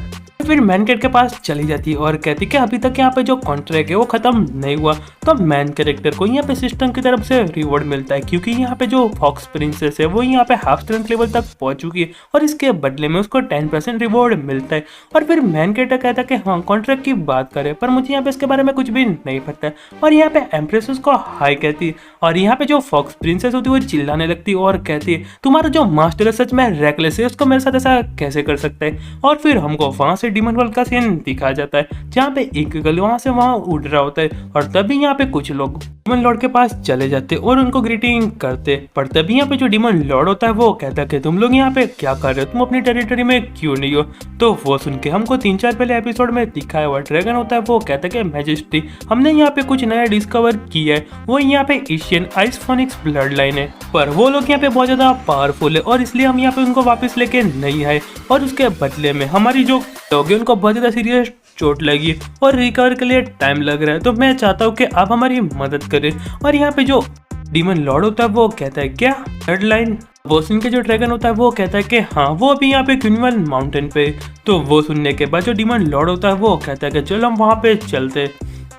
Speaker 2: फिर मैन कैट के पास चली जाती है और कहती कि अभी तक यहाँ पे जो कॉन्ट्रैक्ट है वो खत्म नहीं हुआ। तो मैन कैरेक्टर को यहाँ पे सिस्टम की तरफ से रिवॉर्ड मिलता है, क्योंकि यहाँ पे जो फॉक्स प्रिंसेस है वो यहाँ पे हाफ स्ट्रेंथ लेवल तक पहुंच चुकी है और इसके बदले में उसको 10% रिवॉर्ड मिलता है। और फिर मैन कैरेक्टर कहता है कि हाँ कॉन्ट्रैक्ट की बात करें, पर मुझे यहाँ पे इसके बारे में कुछ भी नहीं पता है। और यहाँ पे एम्प्रेस उसको हाई कहती है और यहाँ पे जो फॉक्स प्रिंसेस होती है वो चिल्लाने लगती है और कहती है तुम्हारा जो मास्टर है सच में रेकलेस है, उसको मेरे साथ ऐसा कैसे कर सकता है। और फिर हमको वहां से डीमन वर्ल्ड का सीन दिखाया जाता है, जहाँ पे एक ईगल वहां से वहां उड़ रहा होता है और तभी यहाँ पे कुछ लोग डीमन लॉर्ड के पास चले जाते और उनको ग्रीटिंग करते। पर तभी यहाँ पे जो डीमन लॉर्ड होता है वो कहता है कि तुम लोग यहाँ पे क्या कर रहे हो, तुम अपनी टेरिटरी में क्यों नहीं हो। तो वो सुन के हमको 3-4 पहले एपिसोड में दिखाया हुआ ड्रैगन होता है वो कहता है कि मैजेस्टी हमने यहाँ पे कुछ नया डिस्कवर किया है, वो यहाँ पे Asian ice phoenix blood line है, पर वो लोग यहाँ पे बहुत ज्यादा पावरफुल है और इसलिए हम यहाँ पे उनको वापस लेके नहीं आए और उसके बदले में हमारी जो लोग हैं उनको बहुत ज्यादा सीरियस चोट लगी और रिकवर के लिए टाइम लग रहा है। तो मैं चाहता हूँ कि आप हमारी मदद करें। और यहाँ पे जो डीमन लॉर्ड होता है वो कहता है क्या ब्लड लाइन। वो सुन के जो ड्रैगन होता है वो कहता है कि हाँ वो अभी यहाँ पे क्यूनिवल माउंटेन पे। तो वो सुनने के बाद जो डीमन लॉर्ड होता है वो कहता है कि चलो हम वहाँ पे चलते,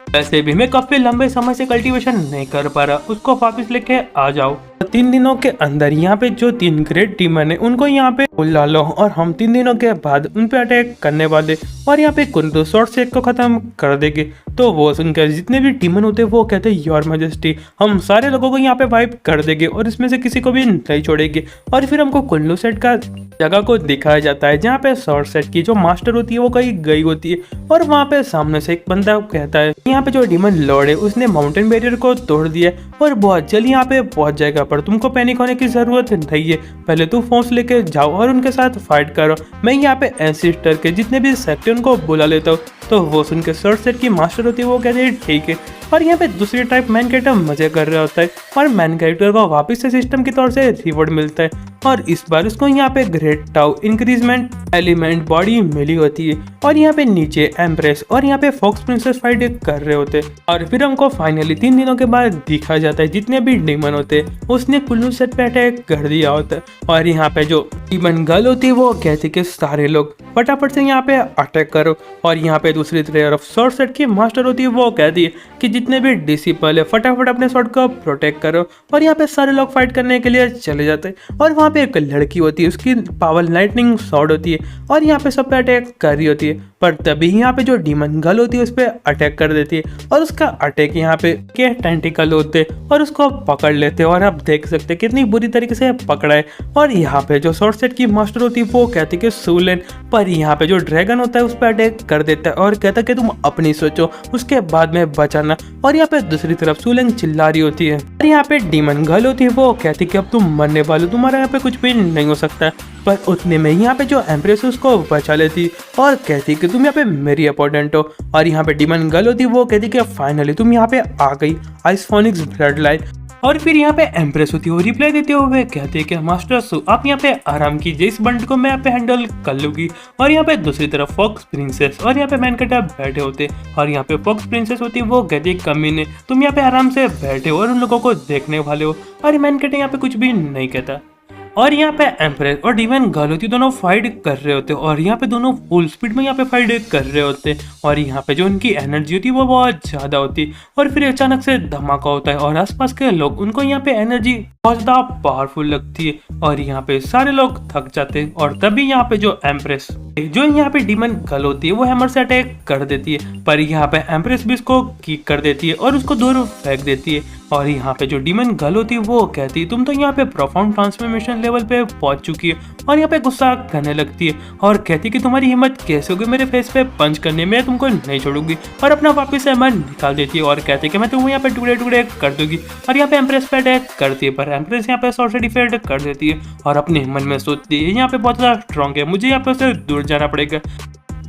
Speaker 2: वैसे भी मैं काफी लंबे समय से कल्टीवेशन नहीं कर पा रहा, उसको वापस लेके आ जाओ। 3 दिनों के अंदर यहाँ पे जो 3 ग्रेट डीमन है उनको यहाँ पे बुला लो और हम 3 दिनों के बाद उन पे अटैक करने वाले और यहाँ पे कुंदो शॉर्ट से को खत्म कर देंगे। तो वो सुनकर जितने भी डीमन होते हैं वो कहते हैं योर मैजेस्टी हम सारे लोगों को यहाँ पे वाइप कर देंगे और इसमें से किसी को भी नहीं छोड़ेंगे। और फिर हमको कुल्लू सेट का जगह को दिखाया जाता है जहाँ पे शॉर्ट सेट की जो मास्टर होती है वो कहीं गई होती है और वहाँ पे सामने से एक बंदा कहता है यहाँ पे जो डीमन लॉर्ड है उसने माउंटेन बैरियर को तोड़ दिया और बहुत जल्द यहाँ पे पहुंच जाएगा, पर तुमको पैनिक होने की जरूरत नहीं है, पहले तू फोर्स लेके जाओ और उनके साथ फाइट करो। मैं यहाँ पे एंसिस्टर के जितने भी सेक्ट उनको बुला लेता हूँ। तो वो सुन के शॉर्ट सेट की मास्टर होती है वो कहते हैं ठीक है। और यहाँ पे दूसरी टाइप मैन कैरेक्टर मजे कर रहा होता है और मैन कैरेक्टर को वापस से सिस्टम के तौर से रिवॉर्ड मिलता है और इस बार उसको यहाँ पे ग्रेट टाउ इंक्रीजमेंट एलिमेंट बॉडी मिली होती है। और यहाँ पे नीचे एम्प्रेस और यहाँ पे फॉक्स प्रिंसेस फाइट कर रहे होते और फिर हमको फाइनली 3 दिनों के बाद दिखा जाता है जितने भी डीमन होते उसने कुल्लू सेट पे अटैक कर दिया होता है। और यहाँ पे जो डीमन गर्ल होती है वो कहती कि सारे लोग फटाफट से यहाँ पे अटैक करो। और यहाँ पे दूसरी तरफ शॉर्ट सेट की मास्टर होती है वो कहती है कि जितने भी डिसिपल है फटाफट अपने शॉट को प्रोटेक्ट करो। और यहाँ पे सारे लोग फाइट करने के लिए चले जाते हैं और वहाँ पे एक लड़की होती है उसकी पावर लाइटनिंग शॉट होती है और यहाँ पे सब पे अटैक कर रही होती है, पर तभी यहाँ पे जो डीमन गर्ल होती है उस पर अटैक कर देती है और उसका अटैक यहाँ पे के टेंटिकल होते और उसको पकड़ लेते और आप देख सकते कितनी बुरी तरीके से पकड़ा है। और यहाँ पे जो शॉर्ट सेट की मास्टर होती है वो कहती है कि सूलेन, पर यहाँ पे जो ड्रैगन होता है उस पर अटैक कर देता है और कहता है कि तुम अपनी सोचो उसके बाद में बचाना। और यहाँ पे दूसरी तरफ सूलेन चिल्ला रही होती है और यहाँ पे डीमन गर्ल होती है वो कहती है कि अब तुम मरने वाले, तुम्हारा यहाँ पे कुछ भी नहीं हो सकता। पर उतने में यहाँ पे जो एम्प्रेस उसको बचा लेती और कहती कि तुम यहाँ पे मेरी अपोनेंट हो। और यहाँ पे डीमन गर्ल होती वो कहती कि फाइनली तुम यहाँ पे आ गई आइस फोनिक्स ब्लड लाइन। और फिर यहाँ पे एम्प्रेस होती है वो रिप्लाई देते हुए कहते हैं कि मास्टर सु आप यहाँ पे आराम कीजिए, इस बंड को मैं यहाँ पे हैंडल कर लूंगी। और यहाँ पे दूसरी तरफ फॉक्स प्रिंसेस और यहाँ पे मैन कैरेक्टर बैठे होते और यहाँ पे फॉक्स प्रिंसेस होती है वो कहती है कमीने तुम यहाँ पे आराम से बैठे हो और उन लोगों को देखने वाले हो। और मैन कैरेक्टर यहाँ पे कुछ भी नहीं कहता। और यहाँ पे एम्प्रेस और डीमन गर्ल होती दोनों फाइट कर रहे होते और यहाँ पे दोनों फुल स्पीड में यहाँ पे फाइट कर रहे होते और यहाँ पे जो उनकी एनर्जी होती है वो बहुत ज्यादा होती। और फिर अचानक से धमाका होता है और आसपास के लोग उनको यहाँ पे एनर्जी बहुत ज्यादा पावरफुल लगती है और यहाँ पे सारे लोग थक जाते हैं। और तभी यहाँ पे जो एम्प्रेस जो यहाँ पे डीमन गर्ल होती है वो हैमर से अटैक कर देती है, पर यहाँ पे एम्प्रेस भी उसको किक कर देती है और उसको दूर फेंक देती है। और यहाँ पे जो डीमन गर्ल होती है वो कहती है तुम तो यहाँ पे प्रोफाउंड ट्रांसफॉर्मेशन लेवल पे पहुंच चुकी है और यहाँ पे गुस्सा करने लगती है और कहती है कि तुम्हारी हिम्मत कैसे होगी मेरे फेस पे पंच करने में, तुमको नहीं छोड़ूंगी। और अपना वापस से हैमर निकाल देती है और कहती है कि मैं तुम्हें यहाँ पे टुकड़े टुकड़े कर दूंगी। और यहाँ पे एम्प्रेस पे अटैक करती है, पर एम्प्रेस यहाँ पे शॉर्ट से डिफेंड कर देती है और अपने मन में सोचती है यहाँ पे बहुत ज्यादा स्ट्रॉन्ग है, मुझे यहाँ पे उससे दूर जाना पड़ेगा।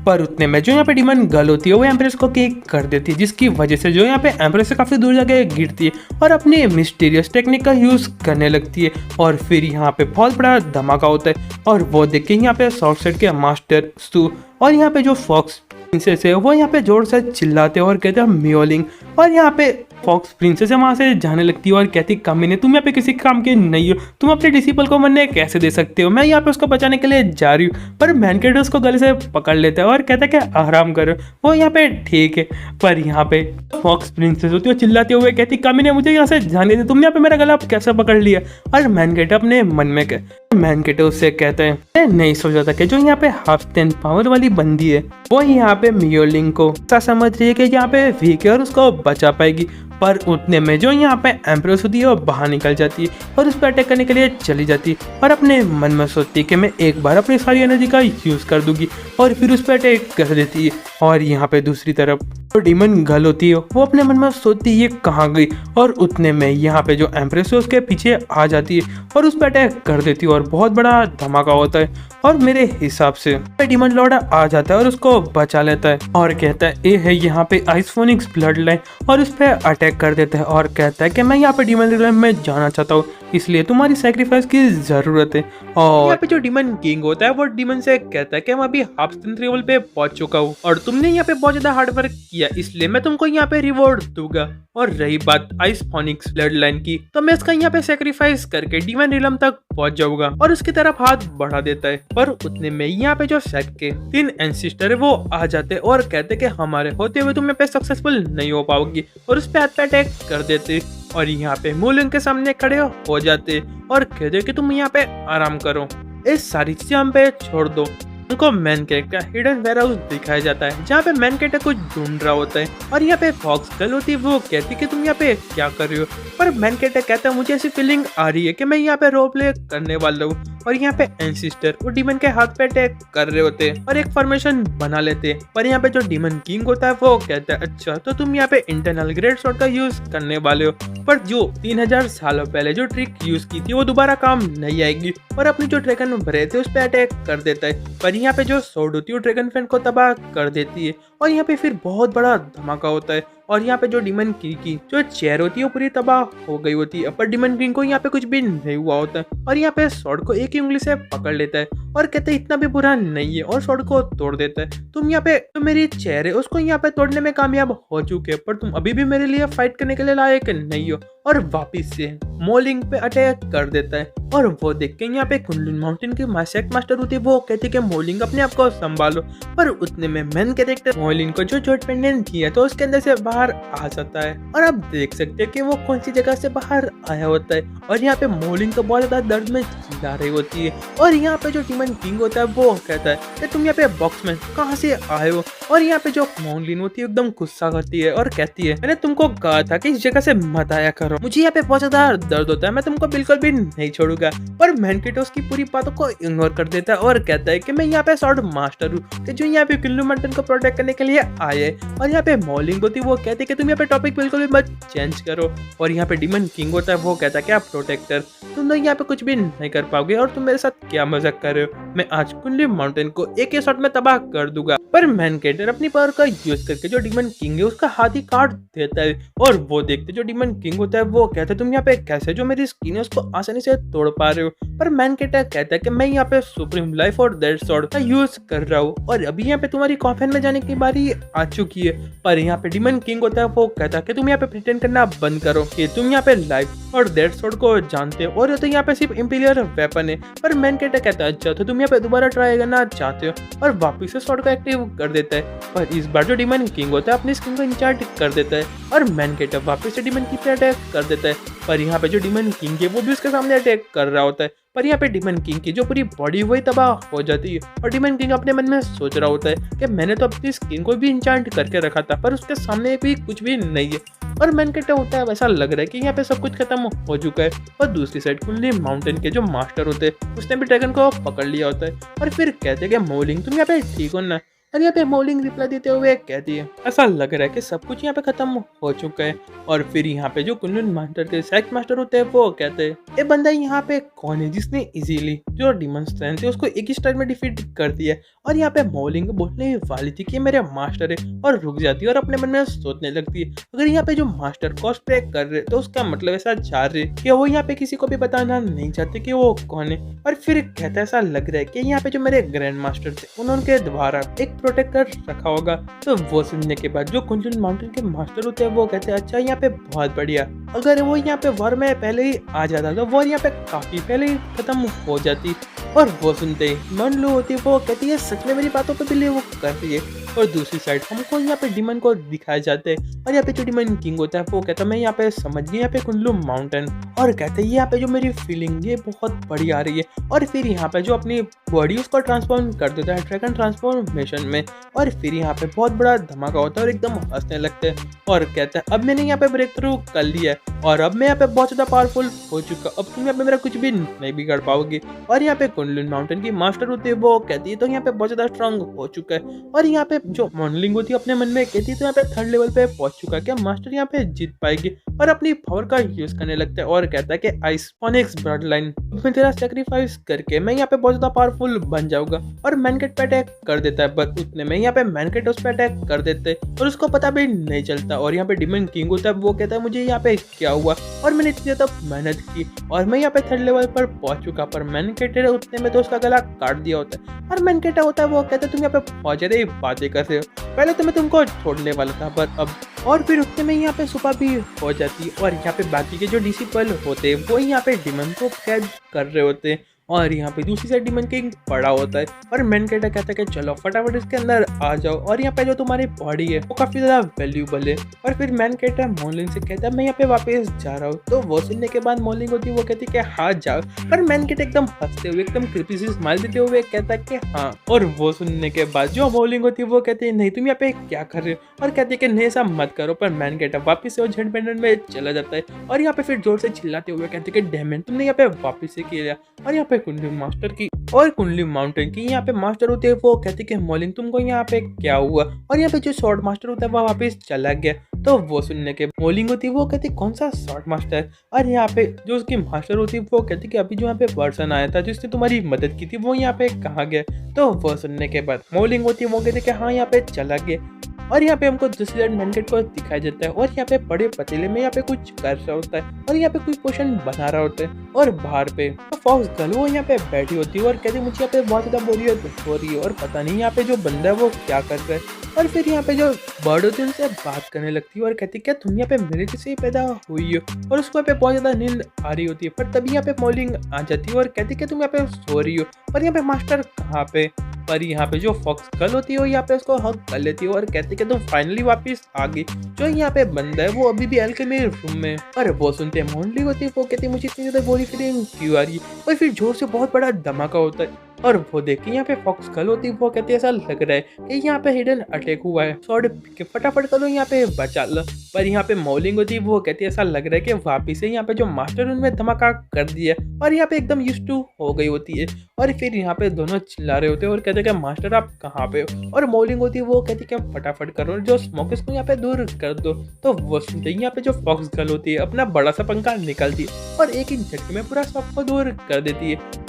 Speaker 2: पर उतने में जो यहाँ पे डीमन गर्ल होती है वो एम्प्रेस को किक कर देती है, जिसकी वजह से जो यहाँ पे एम्प्रेस से काफी दूर जाके गिरती है और अपनी मिस्टीरियस टेक्निक का यूज करने लगती है। और फिर यहाँ पे बहुत बड़ा धमाका होता है और वो देख के यहाँ पे शॉर्ट सेट के मास्टर सू और यहाँ पे जो फॉक्स प्रिंसेस है वो यहाँ पे जोर से चिल्लाते और कहते हैं म्योलिंग। और यहाँ पे
Speaker 1: फॉक्स प्रिंसेस है वहां से जाने लगती है और कहती कामिनी तुम यहाँ पे किसी काम के नहीं हो, तुम अपने डिसिपल को मरने कैसे दे सकते हो, मैं यहाँ पे उसको बचाने के लिए जा रही हूँ। पर मैनकेट उसको गले से पकड़ लेता है और कहता है कि आराम करो, वो यहाँ पे ठीक है। पर यहाँ पे फॉक्स प्रिंसेस होती है चिल्लाते हुए कहती कामिनी मुझे यहाँ से जाने दे, तुमने यहाँ पे मेरा गला कैसे पकड़ लिया। और मैनकेट अपने मन में मैनकेट उससे कहते हैं मैं नहीं सोचा था कि जो यहाँ पे हाफ स्ट्रेंथ पावर वाली बंदी है वो यहाँ पे मियोलिंग को ऐसा समझ रही है कि यहाँ पे वीक है और उसको बचा पाएगी। पर उतने में जो यहाँ पे एम्प्रेस होती है वो बाहर निकल जाती है और उस पर अटैक करने के लिए चली जाती है और अपने मन में सोचती है कि मैं एक बार अपनी सारी एनर्जी का यूज कर दूंगी और फिर उस पर अटैक कर देती है। और यहाँ पे दूसरी तरफ जो डीमन गर्ल होती है वो अपने मन में सोचती है ये कहाँ गई, और उतने में यहाँ पे जो एम्प्रेस है उसके पीछे आ जाती है और उस पर अटैक कर देती है और बहुत बड़ा धमाका होता है। और मेरे हिसाब से डीमन लॉर्ड आ जाता है और उसको बचा लेता है और कहता है ये है यहाँ पे आइस फोनिक्स ब्लड लाइन, और उस पर अटैक कर देता है और कहता है कि मैं यहाँ पे डीमन रिलम में जाना चाहता हूँ, इसलिए तुम्हारी सैक्रिफाइस की जरूरत है। और यहाँ पे जो डीमन किंग होता है वो डीमन से कहता है कि मैं अभी हाफ स्ट्रेंथ लेवल पे पहुंच चुका हूँ और तुमने यहाँ पे बहुत ज्यादा हार्ड वर्क किया, इसलिए मैं तुमको यहाँ पे रिवॉर्ड दूंगा। और रही बात आइस फोनिक्स ब्लड लाइन की, तो मैं इसका यहाँ पे सैक्रिफाइस करके डीमन रिलम तक पहुंच जाऊंगा और उसकी तरफ हाथ बढ़ा देता है। पर उतने में यहाँ पे जो शैक के 3 एंसिस्टर है वो आ जाते और कहते कि हमारे होते हुए तुम यहाँ पे सक्सेसफुल नहीं हो पाओगी, और उस पे अटैक कर देते और यहाँ पे मूलिंग के सामने खड़े हो जाते और कहते कि तुम यहाँ पे आराम करो, इस सारी चीजें हम पे छोड़ दो। उनको मैन कैरेक्टर का हिडन वेयर हाउस दिखाया जाता है जहाँ पे मैन कैरेक्टर कुछ ढूंढ रहा होता है और यहाँ पे फॉक्स गर्ल होती है वो कहती कि तुम यहाँ पे क्या कर रही हो। पर मैन कैरेक्टर कहता है मुझे ऐसी फीलिंग आ रही है कि मैं यहाँ पे रोल प्ले करने वाला हूँ। और यहाँ पे एंसिस्टर वो डीमन के हाथ पे अटैक कर रहे होते हैं और एक फॉर्मेशन बना लेते हैं। पर यहाँ पे जो डीमन किंग होता है वो कहता है अच्छा तो तुम यहाँ पे इंटरनल ग्रेड शॉट का यूज करने वाले हो, पर जो 3000 सालों पहले जो ट्रिक यूज की थी वो दोबारा काम नहीं आएगी, और अपनी जो ड्रैगन भरे थे उस पे अटैक कर देता है। पर यहाँ पे जो सोर्ड होती है वो ड्रैगन फैन को तबाह कर देती है और यहाँ पे फिर बहुत बड़ा धमाका होता है। और यहाँ पे जो डीमन किंग की जो चेयर होती है वो पूरी तबाह हो गई होती है, पर डीमन किंग को यहाँ पे कुछ भी नहीं हुआ होता है और यहाँ पे स्वॉर्ड को एक ही उंगली से पकड़ लेता है और कहते हैं इतना भी बुरा नहीं है और स्वॉर्ड को तोड़ देता है। तुम यहाँ पे जो मेरी चेयर है उसको यहाँ पे तोड़ने में कामयाब हो चुके हैं, पर तुम अभी भी मेरे लिए फाइट करने के लिए लायक नहीं हो, और वापिस से मोलिंग पे अटैक कर देता है। और वो देख के यहाँ पे कुनलुन माउंटेन की मास्टर मास्टर होती है वो कहती है कि मोलिंग अपने आप को संभालो। पर उतने में मैन कैरेक्टर मोलिंग को जो चोट पेंडेंट किया तो उसके अंदर से बाहर आ जाता है और आप देख सकते हैं कि वो कौन सी जगह से बाहर आया होता है। और यहाँ पे मोलिंग को बहुत ज्यादा दर्द में चिल्ला रही होती है और यहाँ पे जो डीमन किंग होता है वो कहता है कि तुम यहाँ पे बॉक्स में कहाँ से आए हो। और यहाँ पे जो मोलिन होती है एकदम गुस्सा करती है और कहती है मैंने तुमको कहा था कि इस जगह से मत आया करो, मुझे यहाँ पे बहुत ज्यादा दर्द होता है, मैं तुमको बिल्कुल भी नहीं छोड़ूंगा। पर मैनकेट उसकी पूरी बातों को इग्नोर कर देता है और कहता है कि मैं यहाँ पे स्वॉर्ड मास्टर हूँ कि जो यहाँ पे कुनलुन माउंटेन को प्रोटेक्ट करने के लिए आए हैं। और यहाँ पे मोलिंग होती है वो कहती है कि तुम यहाँ पे टॉपिक बिल्कुल भी मत चेंज करो। और यहाँ पे डीमन किंग होता है वो कहता है कि आप प्रोटेक्टर तुम लोग यहाँ पे कुछ भी नहीं कर पाओगे और तुम मेरे साथ क्या मजाक कर रहे हो, मैं आज कुनलुन माउंटेन को एक ही शॉट में तबाह कर दूंगा। पर मैनकेटर अपनी पावर का यूज करके जो डीमन किंग है उसका हाथ ही काट देता है और वो देखते जो डीमन किंग होता है वो कहता है तुम यहाँ पे कैसे जो मेरी स्किन है उसको आसानी से तोड़ पा रहे हो। पर मैनकेटर कहता है कि मैं यहाँ पे सुप्रीम लाइफ और डेड स्वॉर्ड का यूज कर रहा हूँ और अभी यहाँ पे तुम्हारी कॉफिन में जाने की बारी आ चुकी है। पर यहाँ पे डीमन किंग होता है वो कहता है कि तुम यहाँ पे प्रिटेंड करना बंद करो कि तुम यहाँ पे लाइफ और डेड स्वॉर्ड को जानते हो और ये तो यहाँ पे सिर्फ इंपीरियर वेपन है। पर मैनकेटर कहता है अच्छा तो तुम यहाँ पे दोबारा ट्राई करना चाहते हो और वापिस से स्वॉर्ड को एक्टिव कर देता है। पर इस बार जो डीमन किंग होता है अपनी स्किन को इंचार्ज कर देता है और मैनकेटर वापिस से डीमन किंग पे अटैक कर देता है। पर यहाँ पे जो डीमन किंग है वो भी उसके सामने अटैक कर रहा होता है। पर यहाँ पे डीमन किंग की जो पूरी बॉडी वही तबाह हो जाती है और डीमन किंग अपने मन में सोच रहा होता है कि मैंने तो अपनी स्किन को भी इंचांट करके रखा था पर उसके सामने भी कुछ भी नहीं है। और मैनकेटर होता है वैसा लग रहा है कि यहाँ पे सब कुछ खत्म हो चुका है। और दूसरी साइड कुनलुन माउंटेन के जो मास्टर होते हैं उसने भी ड्रैगन को पकड़ लिया होता है और फिर कहते हैं कि मोलिंग तुम यहाँ पे ठीक हो ना। और यहाँ पे मोलिंग रिप्लाई देते हुए कहती है ऐसा लग रहा है कि सब कुछ यहाँ पे खत्म हो चुका है। और फिर यहाँ पे जो कुनलुन मास्टर के सैक मास्टर होते हैं वो कहते हैं ये बंदा यहाँ पे कौन है जिसने इजीली
Speaker 2: जो डिमन स्ट्रेंथ थे उसको एक ही स्टाइल में डिफीट कर दिया। और यहाँ पे मॉलिंग बोलने वाली थी कि मेरे मास्टर है, और रुक जाती है और अपने मन में सोचने लगती है अगर यहाँ पे जो मास्टर कॉस्प्ले कर रहे तो उसका मतलब ऐसा चाह रहे कि वो यहाँ पे किसी को भी बताना नहीं चाहते कि वो कौन है। और फिर कहता ऐसा लग रहा है कि यहाँ पे जो मेरे ग्रैंड मास्टर थे उन्होंने द्वारा एक प्रोटेक्टर रखा होगा। तो वो सुनने के बाद जो कुंजन माउंटेन के मास्टर होते हैं वो कहते हैं अच्छा यहाँ पे बहुत बढ़िया, अगर वो यहाँ पे वॉर में पहले ही आ जाता तो वॉर यहाँ पे काफी पहले ही खत्म हो जाती। और वो सुनते ही मन लो होती है वो कहती है सच में मेरी बातों पे बिलीव कर रही है। और दूसरी साइड हमको यहाँ पे डिमन को दिखाए जाते हैं और यहाँ पे जो डिमन किंग होता है वो कहता है मैं यहाँ पे समझ गई यहाँ पे कुंडलू माउंटेन, और कहते हैं यहाँ पे जो मेरी फीलिंग ये बहुत बड़ी आ रही है। और फिर यहाँ पे जो अपनी बॉडी उसको ट्रांसफॉर्म कर देता है ड्रैगन ट्रांसफॉर्मेशन में। और फिर यहाँ पे बहुत बड़ा धमाका होता है और एकदम हंसने लगते हैं और कहता है अब मैंने यहाँ पे ब्रेक थ्रू कर लिया है और अब मैं यहाँ पे बहुत ज्यादा पावरफुल हो चुका, अब तुम यहाँ पे मेरा कुछ भी नहीं बिगाड़ पाओगे। और यहाँ पे कुंडलिन माउंटेन की मास्टर होती है वो कहती है तो यहाँ पे बहुत ज्यादा स्ट्रांग हो चुका है। और यहाँ पे जो मॉडलिंग होती है अपने मन में कहती है तो यहाँ पे 3rd लेवल पे पहुंच चुका है, क्या मास्टर यहाँ पे जीत पाएगी। और अपनी पावर का यूज करने लगता है और कहता है कि आइस फोनिक्स ब्लड लाइन में तेरा सेक्रीफाइस करके मैं यहाँ पे बहुत ज्यादा पावरफुल बन जाऊंगा। और मैनकेट पे अटैक कर देता है, बस उतने में यहाँ पे मैनकेट उस पे अटैक कर देते हैं और उसको पता भी नहीं चलता। और यहाँ पे डिमन किंग होता है वो कहता है मुझे यहाँ पे क्या हुआ और मैंने इतनी ज्यादा मेहनत की और मैं यहाँ पे 3rd लेवल पर पहुंच चुका, पर मैनकेटर उतने में तो उसका गला काट दिया होता है। और मैनकेटर होता है वो कहता है तुम यहाँ पे पहुंच रहे बातें कर रहे हो, पहले तो मैं तुमको छोड़ने वाला था पर अब। और फिर उतने में यहाँ पे सुबह भी हो जाती है और यहाँ पे बाकी के जो डिसिपल होते हैं वो यहाँ पे डिमन को कैद कर रहे होते हैं। और यहाँ पे दूसरी साइड डिमन किंग पड़ा होता है और मैनकेटर कहता है कि चलो फटाफट इसके अंदर आ जाओ और यहाँ पे जो तुम्हारी बॉडी है वो काफी ज्यादा वैल्यूबल है। और फिर मैनकेटर मॉलिंग से कहता है मैं यहाँ पे वापस जा रहा हूँ। तो वो सुनने के बाद मॉलिंग होती है वो कहती है कि हाँ जाओ, पर मैनकेटर एकदम हंसते हुए एकदम क्रिपी सी स्माइल देते हुए कहता है कि हाँ। और वो सुनने के बाद जो मॉलिंग होती है वो कहती है नहीं तुम यहाँ पे क्या कर रहे हो, और कहती है कि नहीं ऐसा मत करो। पर मैनकेटर वापिस से वो झंड पेंडेंट में चला जाता है और यहाँ पे फिर जोर से चिल्लाते हुए कहते हैं कि डैमेन तुमने यहाँ पे वापिस से किया। और यहाँ पे कुंडली मास्टर की और कुंडली माउंटेन की यहाँ पे मास्टर होते हैं वो कहते कि मॉलिंग तुमको यहाँ पे क्या हुआ, और यहाँ पे जो शॉर्ट मास्टर होता है वो वापस चला गया। तो वो सुनने के मॉलिंग होती है वो कहती कौन सा शॉर्ट मास्टर, और यहाँ पे जो उसकी मास्टर होती है वो कहती कि अभी जो यहाँ पे पर्सन आया था जिसने तुम्हारी मदद की थी वो यहाँ पे कहाँ गया। तो वो सुनने के बाद मॉलिंग होती है वो कहती कि हाँ यहाँ पे चला गया। और यहाँ पे हमको दूसरी मैनकेट को दिखाया जाता है और यहाँ पे बड़े पतीले में यहाँ पे कुछ कर रहा होता है और यहाँ पे कुछ पोशन बना रहा होता है। और बाहर पे फॉक्स गर्ल वो यहाँ पे बैठी होती है और कहती है मुझे यहाँ पे बहुत ज्यादा बोरियत हो रही है और पता नहीं यहाँ पे जो बंदा है वो क्या कर रहा है। और फिर यहाँ पे जो बर्ड होती है उनसे बात करने लगती है और कहती है क्या तुम यहाँ पे मेरे जैसे ही पैदा हुई हो, और उसको यहाँ पे बहुत ज्यादा नींद आ रही होती है। पर तभी यहाँ पे मॉलिंग आ जाती है और कहती है कि तुम यहाँ पे सो रही हो, पर यहाँ पे मास्टर कहाँ पे। पर यहाँ पे जो फॉक्स गर्ल होती है वो यहाँ पे उसको हक कर लेती है और कहती है कि तुम फाइनली वापस आ गई। जो यहाँ पे बंदा है वो अभी भी अल्केमी रूम में। और वो सुनते हैं मॉन्डली होती है वो कहती है मुझे इतनी ज्यादा बुरी फीलिंग क्यों आ रही है। और फिर जोर से बहुत बड़ा धमाका होता है और वो देख के यहाँ पे फॉक्स गर्ल होती है वो कहती है ऐसा लग रहा है कि यहाँ पे हिडन अटैक हुआ है, सॉर्ड के फटाफट करो यहाँ पे बचा लो। पर यहाँ पे मॉलिंग होती है वो कहती है ऐसा लग रहा है कि वापिस से यहाँ पे जो मास्टर उनमें धमाका कर दिया और यहाँ पे एकदम यूज्ड टू हो गई होती है। और फिर यहाँ पे दोनों चिल्ला रहे होते हैं और कहते हैं कि मास्टर आप कहाँ पे हो। और मॉलिंग होती है वो कहती है कि फटाफट करो जो स्मोक इसको यहाँ पे दूर कर दो। तो वो सुनते ही यहाँ पे जो फॉक्स गर्ल होती है अपना बड़ा सा पंखा निकालती है और एक ही झटके में पूरा सबको दूर कर देती है।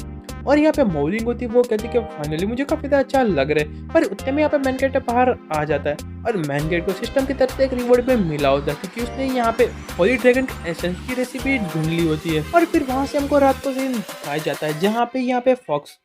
Speaker 2: और यहाँ पे मॉलिंग होती है वो कहती है कि फाइनली मुझे काफी ज्यादा अच्छा लग रहा है। पर उतने में यहाँ पे मैनकेट बाहर आ जाता है और मैनकेट को सिस्टम की तरफ से एक रिवॉर्ड पे मिला होता है क्योंकि उसने यहाँ पे होली ड्रैगन एसेंस की रेसिपी ढूंढ ली होती है। और फिर वहां से हमको रात को सीन दिखाया जाता है जहाँ पे यहाँ पे फॉक्स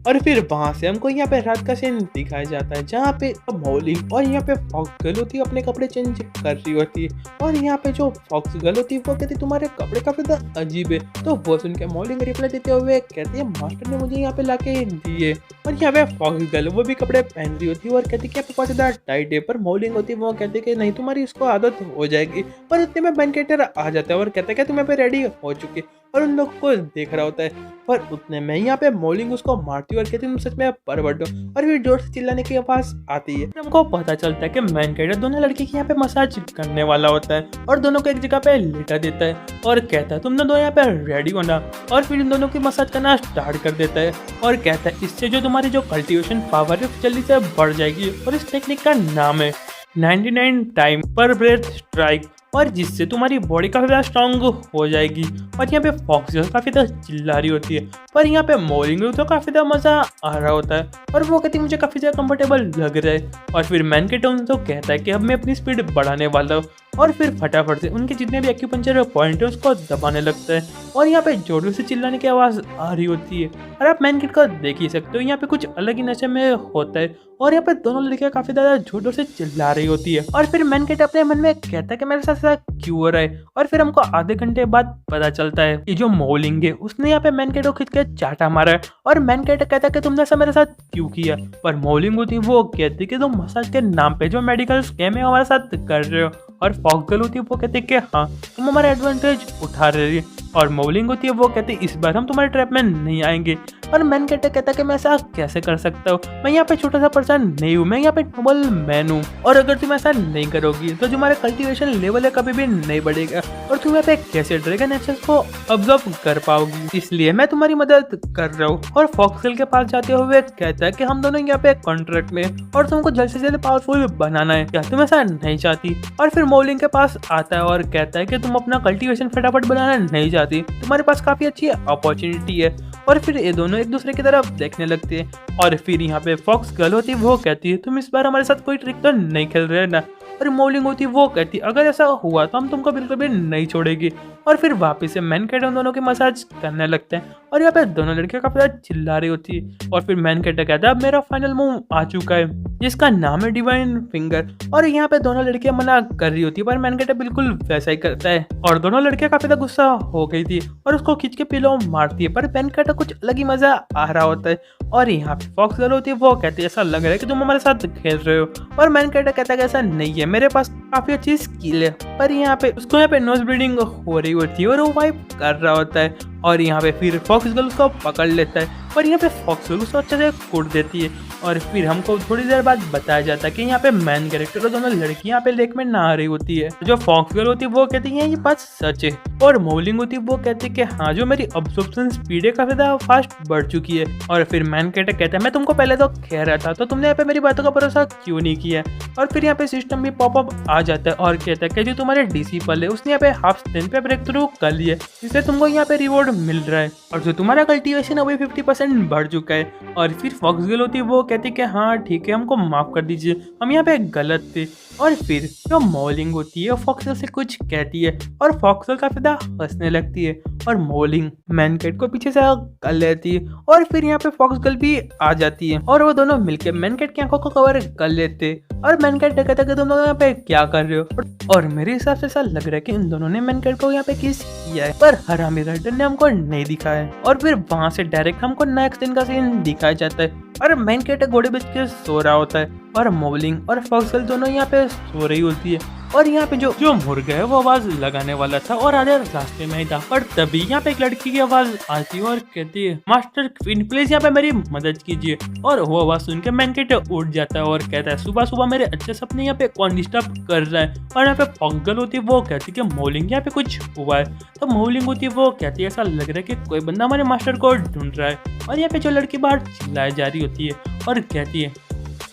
Speaker 2: और फिर वहां से हमको यहाँ पे रात का सीन दिखाया जाता है जहाँ पे मॉलिंग और यहाँ पे फॉक्स गर्ल होती है अपने कपड़े चेंज कर रही होती है। और यहाँ पे जो फॉक्स गर्ल होती है वो कहती है तुम्हारे कपड़े काफी ज्यादा अजीब है। तो वो सुन के मॉलिंग रिप्लाई देते हुए कहती है मास्टर ने मुझे यहाँ पे लाके दिए। और यहाँ पे फॉक्स गर्ल वो भी कपड़े पहन रही होती है और कहती है कि बहुत ज्यादा टाइट है। पर मॉलिंग होती है वो कहती है कि नहीं तुम्हारी उसको आदत हो जाएगी। पर उतने में मैनकेटर आ जाता है और कहता है कि तुम यहाँ पे रेडी हो चुके और उन लोग को देख रहा होता है। पर उतने में यहाँ पे मॉलिंग उसको मारती है और कहती है तुम सच में परवर्ट हो। और फिर जोर से चिल्लाने की आवाज आती है। हमको पता चलता है कि मैनकेटर दोनों लड़की के यहाँ पे मसाज करने वाला होता है और दोनों को एक जगह पे लेटा देता है और कहता है तुम दोनों यहाँ पे रेडी होना। और फिर इन दोनों की मसाज करना स्टार्ट कर देता है और कहता है इससे जो तुम्हारी जो कल्टीवेशन पावर है जल्दी से बढ़ जाएगी। और इस टेक्निक का नाम है 99 टाइम पर ब्रेथ स्ट्राइक।
Speaker 1: और जिससे तुम्हारी बॉडी काफी ज्यादा स्ट्रांग हो जाएगी। और यहाँ पे फॉक्स गर्ल काफी ज्यादा चिल्ला रही होती है, पर यहाँ पे मॉर्निंग तो काफी ज्यादा मजा आ रहा होता है और वो कहती है मुझे काफी ज्यादा कंफर्टेबल लग रहा है। और फिर मैन के टोन तो कहता है कि अब मैं अपनी स्पीड बढ़ाने वाला हूँ और फिर फटाफट से उनके जितने भी एक्यूपंक्चर पॉइंट है उसको दबाने लगता है। और यहाँ पे जोरों से चिल्लाने की आवाज आ रही होती है और आप मैन किड को देख ही सकते हो, यहाँ पे कुछ अलग ही नशे में होता है। और यहाँ पे दोनों लड़कियां काफी ज्यादा जोरों से चिल्ला रही होती है और फिर मैन किड अपने मन में कहता है कि मेरे साथ ऐसा क्यों हो रहा है। और फिर हमको आधे घंटे बाद पता चलता है कि जो मॉलिंग है उसने यहाँ पे मैन किड को खींच के चाटा मारा है और मैन किड कहता है कि तुमने ऐसा मेरे साथ क्यों किया। पर मॉलिंग होती है वो कहती है कि तुम मसाज के नाम पे जो मेडिकल स्कैम है हमारे साथ कर रहे हो। और फॉक्स गर्ल होती है वो कहती है कि हाँ तुम हमारा एडवांटेज उठा रहे हो। और मॉलिंग होती है वो कहती है इस बार हम तुम्हारे ट्रैप में नहीं आएंगे। और मैन कहता है कि मैं ऐसा कैसे कर सकता हूँ, मैं यहाँ पे छोटा सा पर्सन नहीं हूँ, मैं यहाँ पे नॉर्मल मैन हूँ और अगर तुम ऐसा नहीं करोगी तो तुम्हारा कल्टीवेशन लेवल है कभी भी नहीं बढ़ेगा और तुम यहाँ पे कैसे ड्रैगन एक्सेस को ऑब्जर्व कर पाओगी, इसलिए मैं तुम्हारी मदद कर रहा हूँ। और फॉक्स गर्ल के पास जाते हुए कहता है कि हम दोनों यहाँ पे कॉन्ट्रैक्ट में और तुमको जल्द से जल्द पावरफुल बनाना है, क्या तुम ऐसा नहीं चाहती। और फिर मॉलिंग के पास आता है और कहता है कि तुम अपना कल्टीवेशन फटाफट बनाना नहीं चाहती, तुम्हारे पास काफी अच्छी अपॉर्चुनिटी है। और फिर ये दोनों एक दूसरे की तरफ देखने लगते हैं और फिर यहाँ पे फॉक्स गर्ल होती है वो कहती है तुम इस बार हमारे साथ कोई ट्रिक तो नहीं खेल रहे ना। और मॉलिंग होती है वो कहती है अगर ऐसा हुआ तो हम तुमको बिल्कुल भी नहीं छोड़ेगी। और फिर वापस से मैन कैट उन दोनों की मसाज करने लगते हैं और यहाँ पे दोनों लड़कियां काफी ज्यादा चिल्ला रही होती है। और फिर मैन कैट कहता है अब मेरा फाइनल मूव आ चुका है जिसका नाम है डिवाइन फिंगर। और यहाँ पे दोनों लड़कियां मना कर रही होती है पर मैन कैट बिल्कुल वैसा ही करता है और दोनों लड़कियां काफी ज्यादा गुस्सा हो गई थी और उसको खींच के पिलो मारती है, पर मैन कैट कुछ अलग ही मजा आ रहा होता है। और यहाँ पे फॉक्स गर्ल होती है वो कहती है ऐसा लग रहा है कि तुम हमारे साथ खेल रहे हो। और मैन कैट कहता है कि ऐसा नहीं है, मेरे पास काफी अच्छी स्किल है। पर यहाँ पे उसको यहाँ पे नोज ब्लीडिंग हो रही होती है और वो वाइप कर रहा होता है। और यहाँ पे फिर फॉक्स गर्ल उसको पकड़ लेता है पर यहाँ पे फॉक्स गर्ल उसको अच्छे से कूट देती है। और फिर हमको थोड़ी देर बाद बताया जाता है कि यहाँ पे मैन कैरेक्टर और दोनों लड़की यहाँ पे लेक में नहा रही होती है। जो फॉक्स गर्ल होती है वो कहती है ये बात सच है और मॉलिंग होती है वो कहती है कि हाँ जो मेरी अब्सॉर्प्शन स्पीड है काफी ज्यादा फास्ट बढ़ चुकी है। और फिर मैन कैरेक्टर कहता है मैं तुमको पहले तो कह रहा था तो तुमने यहाँ पे मेरी बातों का भरोसा क्यों नहीं किया। और फिर यहाँ पे सिस्टम भी पॉपअप आ जाता है और कहता है कि जो तुम्हारे डीसी पल है उसने यहाँ पे हाफ स्ट्रेंथ पे ब्रेक थ्रू कर लिया जिससे तुमको यहाँ पे रिवॉर्ड मिल रहा है और जो तुम्हारा कल्टीवेशन अभी 50% बढ़ चुका है। और फिर फॉक्स गर्ल होती है वो कहती है कि हाँ ठीक है हमको माफ कर दीजिए, हम यहाँ पे गलत थे। और फिर जो मॉलिंग होती है फॉक्स गर्ल से कुछ कहती है और फॉक्स गर्ल काफी ज्यादा हंसने लगती है और मॉलिंग मैन कैट को पीछे से कर लेती है। और फिर यहाँ पे फॉक्स गर्ल भी आ जाती है और वो दोनों मिलकर मैन कैट की आंखों को कवर कर लेते और मैन कैट कहता है कि तुम लोग यहाँ पे क्या कर रहे हो। और मेरे हिसाब से ऐसा लग रहा है कि इन दोनों ने मैन कैट को यहाँ पे किस किया है पर हरामी राइटर ने हमको नहीं दिखाया है। और फिर वहां से डायरेक्ट हमको नेक्स्ट दिन का सीन दिखाया जाता है और मैन कैट घोड़े बेच के सो रहा होता है और मॉलिंग और फॉक्स गर्ल दोनों यहाँ पे सो रही होती है। और यहाँ पे जो मुर्गा है वो आवाज लगाने वाला था और आधे रास्ते में ही था और तभी यहाँ पे एक लड़की की आवाज आती है और कहती है मास्टर क्वीन प्लीज यहाँ पे मेरी मदद कीजिए। और वो आवाज सुन के मैन कैट उठ जाता है और कहता है सुबह सुबह मेरे अच्छे सपने यहाँ पे कौन डिस्टर्ब कर रहा है। और यहाँ पे फॉक्स गर्ल होती है वो कहती है कि मॉलिंग यहाँ पे कुछ हुआ है। तो मॉलिंग होती है वो कहती है ऐसा लग रहा है कि कोई बंदा हमारे मास्टर को ढूंढ रहा है। और यहाँ पे जो लड़की बाहर चिल्लाई जा रही होती है और कहती है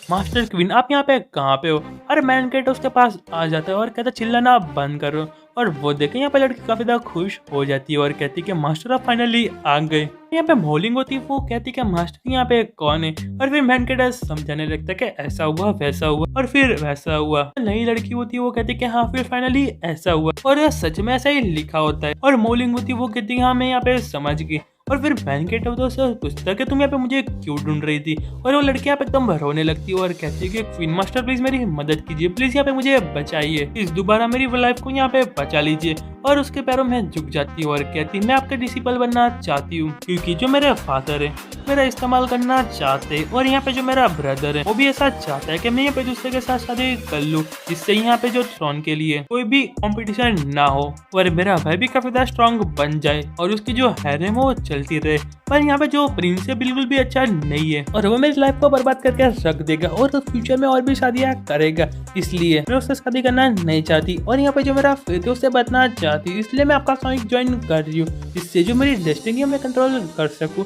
Speaker 1: मास्टर क्वीन आप यहाँ पे कहाँ पे हो। और मैन कैट उसके पास आ जाता है और कहता चिल्लाना बंद करो। और वो देखे यहाँ पे लड़की काफी ज्यादा खुश हो जाती है और कहती है कि मास्टर आप फाइनली आ गए। यहाँ पे मॉलिंग होती है वो कहती है कि मास्टर यहाँ पे कौन है। और फिर मैन कैट समझाने लगता है कि ऐसा हुआ वैसा हुआ और फिर वैसा हुआ। नई लड़की होती है वो कहती है कि हाँ फिर फाइनली ऐसा हुआ और यह सच में ऐसा ही लिखा होता है। और मॉलिंग होती है वो कहती है हाँ मैं यहाँ पे समझ गई। और फिर मैन कैट होता है पूछता है कि तुम यहाँ पे मुझे क्यों ढूंढ रही थी। और वो लड़की यहाँ पे एकदम रोने लगती है और कहती है कि क्वीन मास्टर प्लीज मेरी मदद कीजिए, प्लीज यहाँ पे मुझे बचाइए, इस दोबारा मेरी लाइफ को यहाँ पे बचा लीजिए। और उसके पैरों में झुक जाती है और कहती है मैं आपका डिसिपल बनना चाहती हूँ क्योंकि जो मेरे फादर है मेरा इस्तेमाल करना चाहते हैं और यहाँ पे जो मेरा ब्रदर है वो भी ऐसा चाहता है कि मैं यहाँ पे दूसरे के साथ शादी कर लूँ जिससे यहाँ पे जो थ्रोन के लिए कोई भी कंपटीशन ना हो और मेरा भाई भी काफी ज्यादा स्ट्रॉन्ग बन जाए और उसकी जो है वो चलती रहे। पर यहाँ पे जो प्रिंस है बिल्कुल भी अच्छा नहीं है और वो मेरी लाइफ को बर्बाद करके रख देगा और फ्यूचर में और भी शादियाँ करेगा, इसलिए मैं उससे शादी करना नहीं चाहती। और यहाँ पे जो मेरा फेथ है उससे बचना चाहती हूँ, इसलिए मैं आपका सॉन्ग ज्वाइन कर रही हूँ जिससे जो मेरी डेस्टिनी है मैं कंट्रोल कर सकूँ।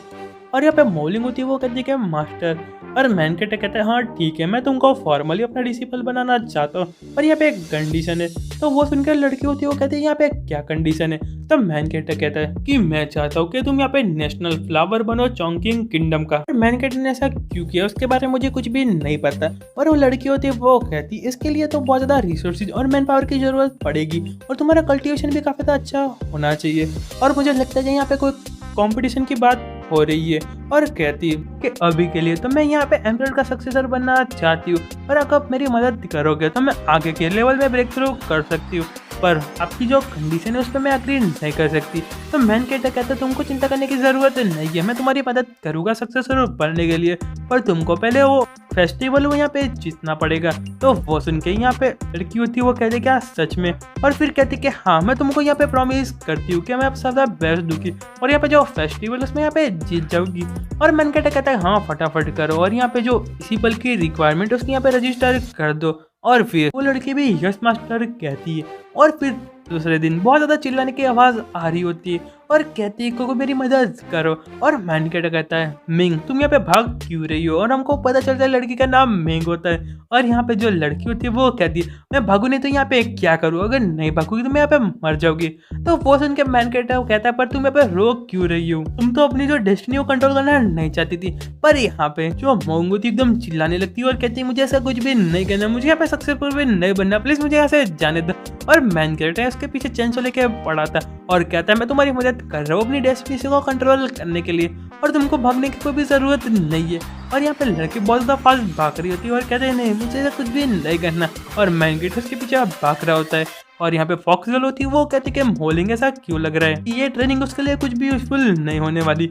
Speaker 1: और यहाँ पे मॉलिंग होती है वो कहती है कि मास्टर और मैन कैरेक्टर कहता है हाँ ठीक है, मैं तुमको फॉर्मली अपना डिसिपल बनाना चाहता हूँ, पर यहाँ पे एक कंडीशन है। तो वो सुनकर लड़की होती है वो कहती है यहाँ पे क्या कंडीशन है। तो मैन कैरेक्टर कहता है कि मैं चाहता हूँ कि तुम यहाँ पे नेशनल फ्लावर बनो चोंगकिंग किंगडम का। मैन कैरेक्टर ने ऐसा क्यों किया उसके बारे में मुझे कुछ भी नहीं पता, पर वो लड़की होती है वो कहती है इसके लिए तो बहुत ज्यादा रिसोर्सेज और मैन पावर की जरूरत पड़ेगी और तुम्हारा कल्टीवेशन भी काफी अच्छा होना चाहिए। और मुझे लगता है यहाँ पे कोई कंपटीशन की बात हो रही है और कहती है कि अभी के लिए तो मैं यहाँ पे एम्परर का सक्सेसर बनना चाहती हूँ और अगर आप मेरी मदद करोगे तो मैं आगे के लेवल में ब्रेक थ्रू कर सकती हूँ, पर आपकी जो कंडीशन है उस पर मैं एग्री नहीं कर सकती। तो मैन कैरेक्टर कहता है तुमको चिंता करने की जरूरत नहीं है, मैं तुम्हारी मदद करूंगा सक्सेसर बनने के लिए, पर तुमको पहले वो फेस्टिवल वो यहाँ पे जीतना पड़ेगा। तो वो सुन के यहाँ पे लड़की होती है वो कहती क्या सच में, और फिर कहती कि हाँ मैं तुमको यहाँ पे प्रॉमिस करती हूँ कि मैं अब सबसे बेस्ट दूंगी और यहाँ पे जो फेस्टिवल उसमें यहाँ पे जीत जाऊंगी। और मैन कैरेक्टर कहता है हाँ फटाफट करो और यहाँ पे जो इसी पल की रिक्वायरमेंट उसकी यहाँ पे रजिस्टर कर दो। और फिर वो लड़की भी यस मास्टर कहती है और फिर दूसरे दिन बहुत ज्यादा चिल्लाने की आवाज आ रही होती है और कहती है को मेरी मदद करो। और मैन कैरेक्टर कहता है मिंग तुम यहाँ पे भाग क्यों रही हो, और हमको पता चलता है लड़की का नाम मिंग होता है। और यहाँ पे जो लड़की होती है वो कहती है मैं भागू नहीं तो यहाँ पे क्या करूँ, अगर नहीं भागूंगी तो मैं यहाँ पे मर जाऊंगी। तो वो सुन के मैन कैरेक्टर कहता है पर तुम यहाँ पे रोक क्यों रही हो, तुम तो अपनी जो डेस्टिनी को कंट्रोल करना नहीं चाहती थी। पर यहाँ पे जो मोंग होती एकदम चिल्लाने लगती है और कहती है मुझे ऐसा कुछ भी नहीं करना, मुझे यहाँ पे सक्सेसफुल भी नहीं बनना, प्लीज मुझे यहाँ से जाने दो। और मैन कैरेक्टर उसके पीछे चेंसो लेके पड़ा था और कहता है मैं तुम्हारी मदद कर रहा हूँ अपनी डेस्टिनी को कंट्रोल करने के लिए और तुमको भागने की कोई भी जरूरत नहीं है। और यहाँ पे लड़की बहुत ज्यादा फास्ट भाग रही होती है और कहते हैं नहीं मुझे ऐसा कुछ भी नहीं करना, और मैन कैरेक्टर उसके पीछे भाग रहा होता है। और यहाँ पे फॉक्स गर्ल होती है वो कहती है कि मोलिंग ऐसा क्यों लग रहा है, ये ट्रेनिंग उसके लिए कुछ भी यूजफुल नहीं होने वाली।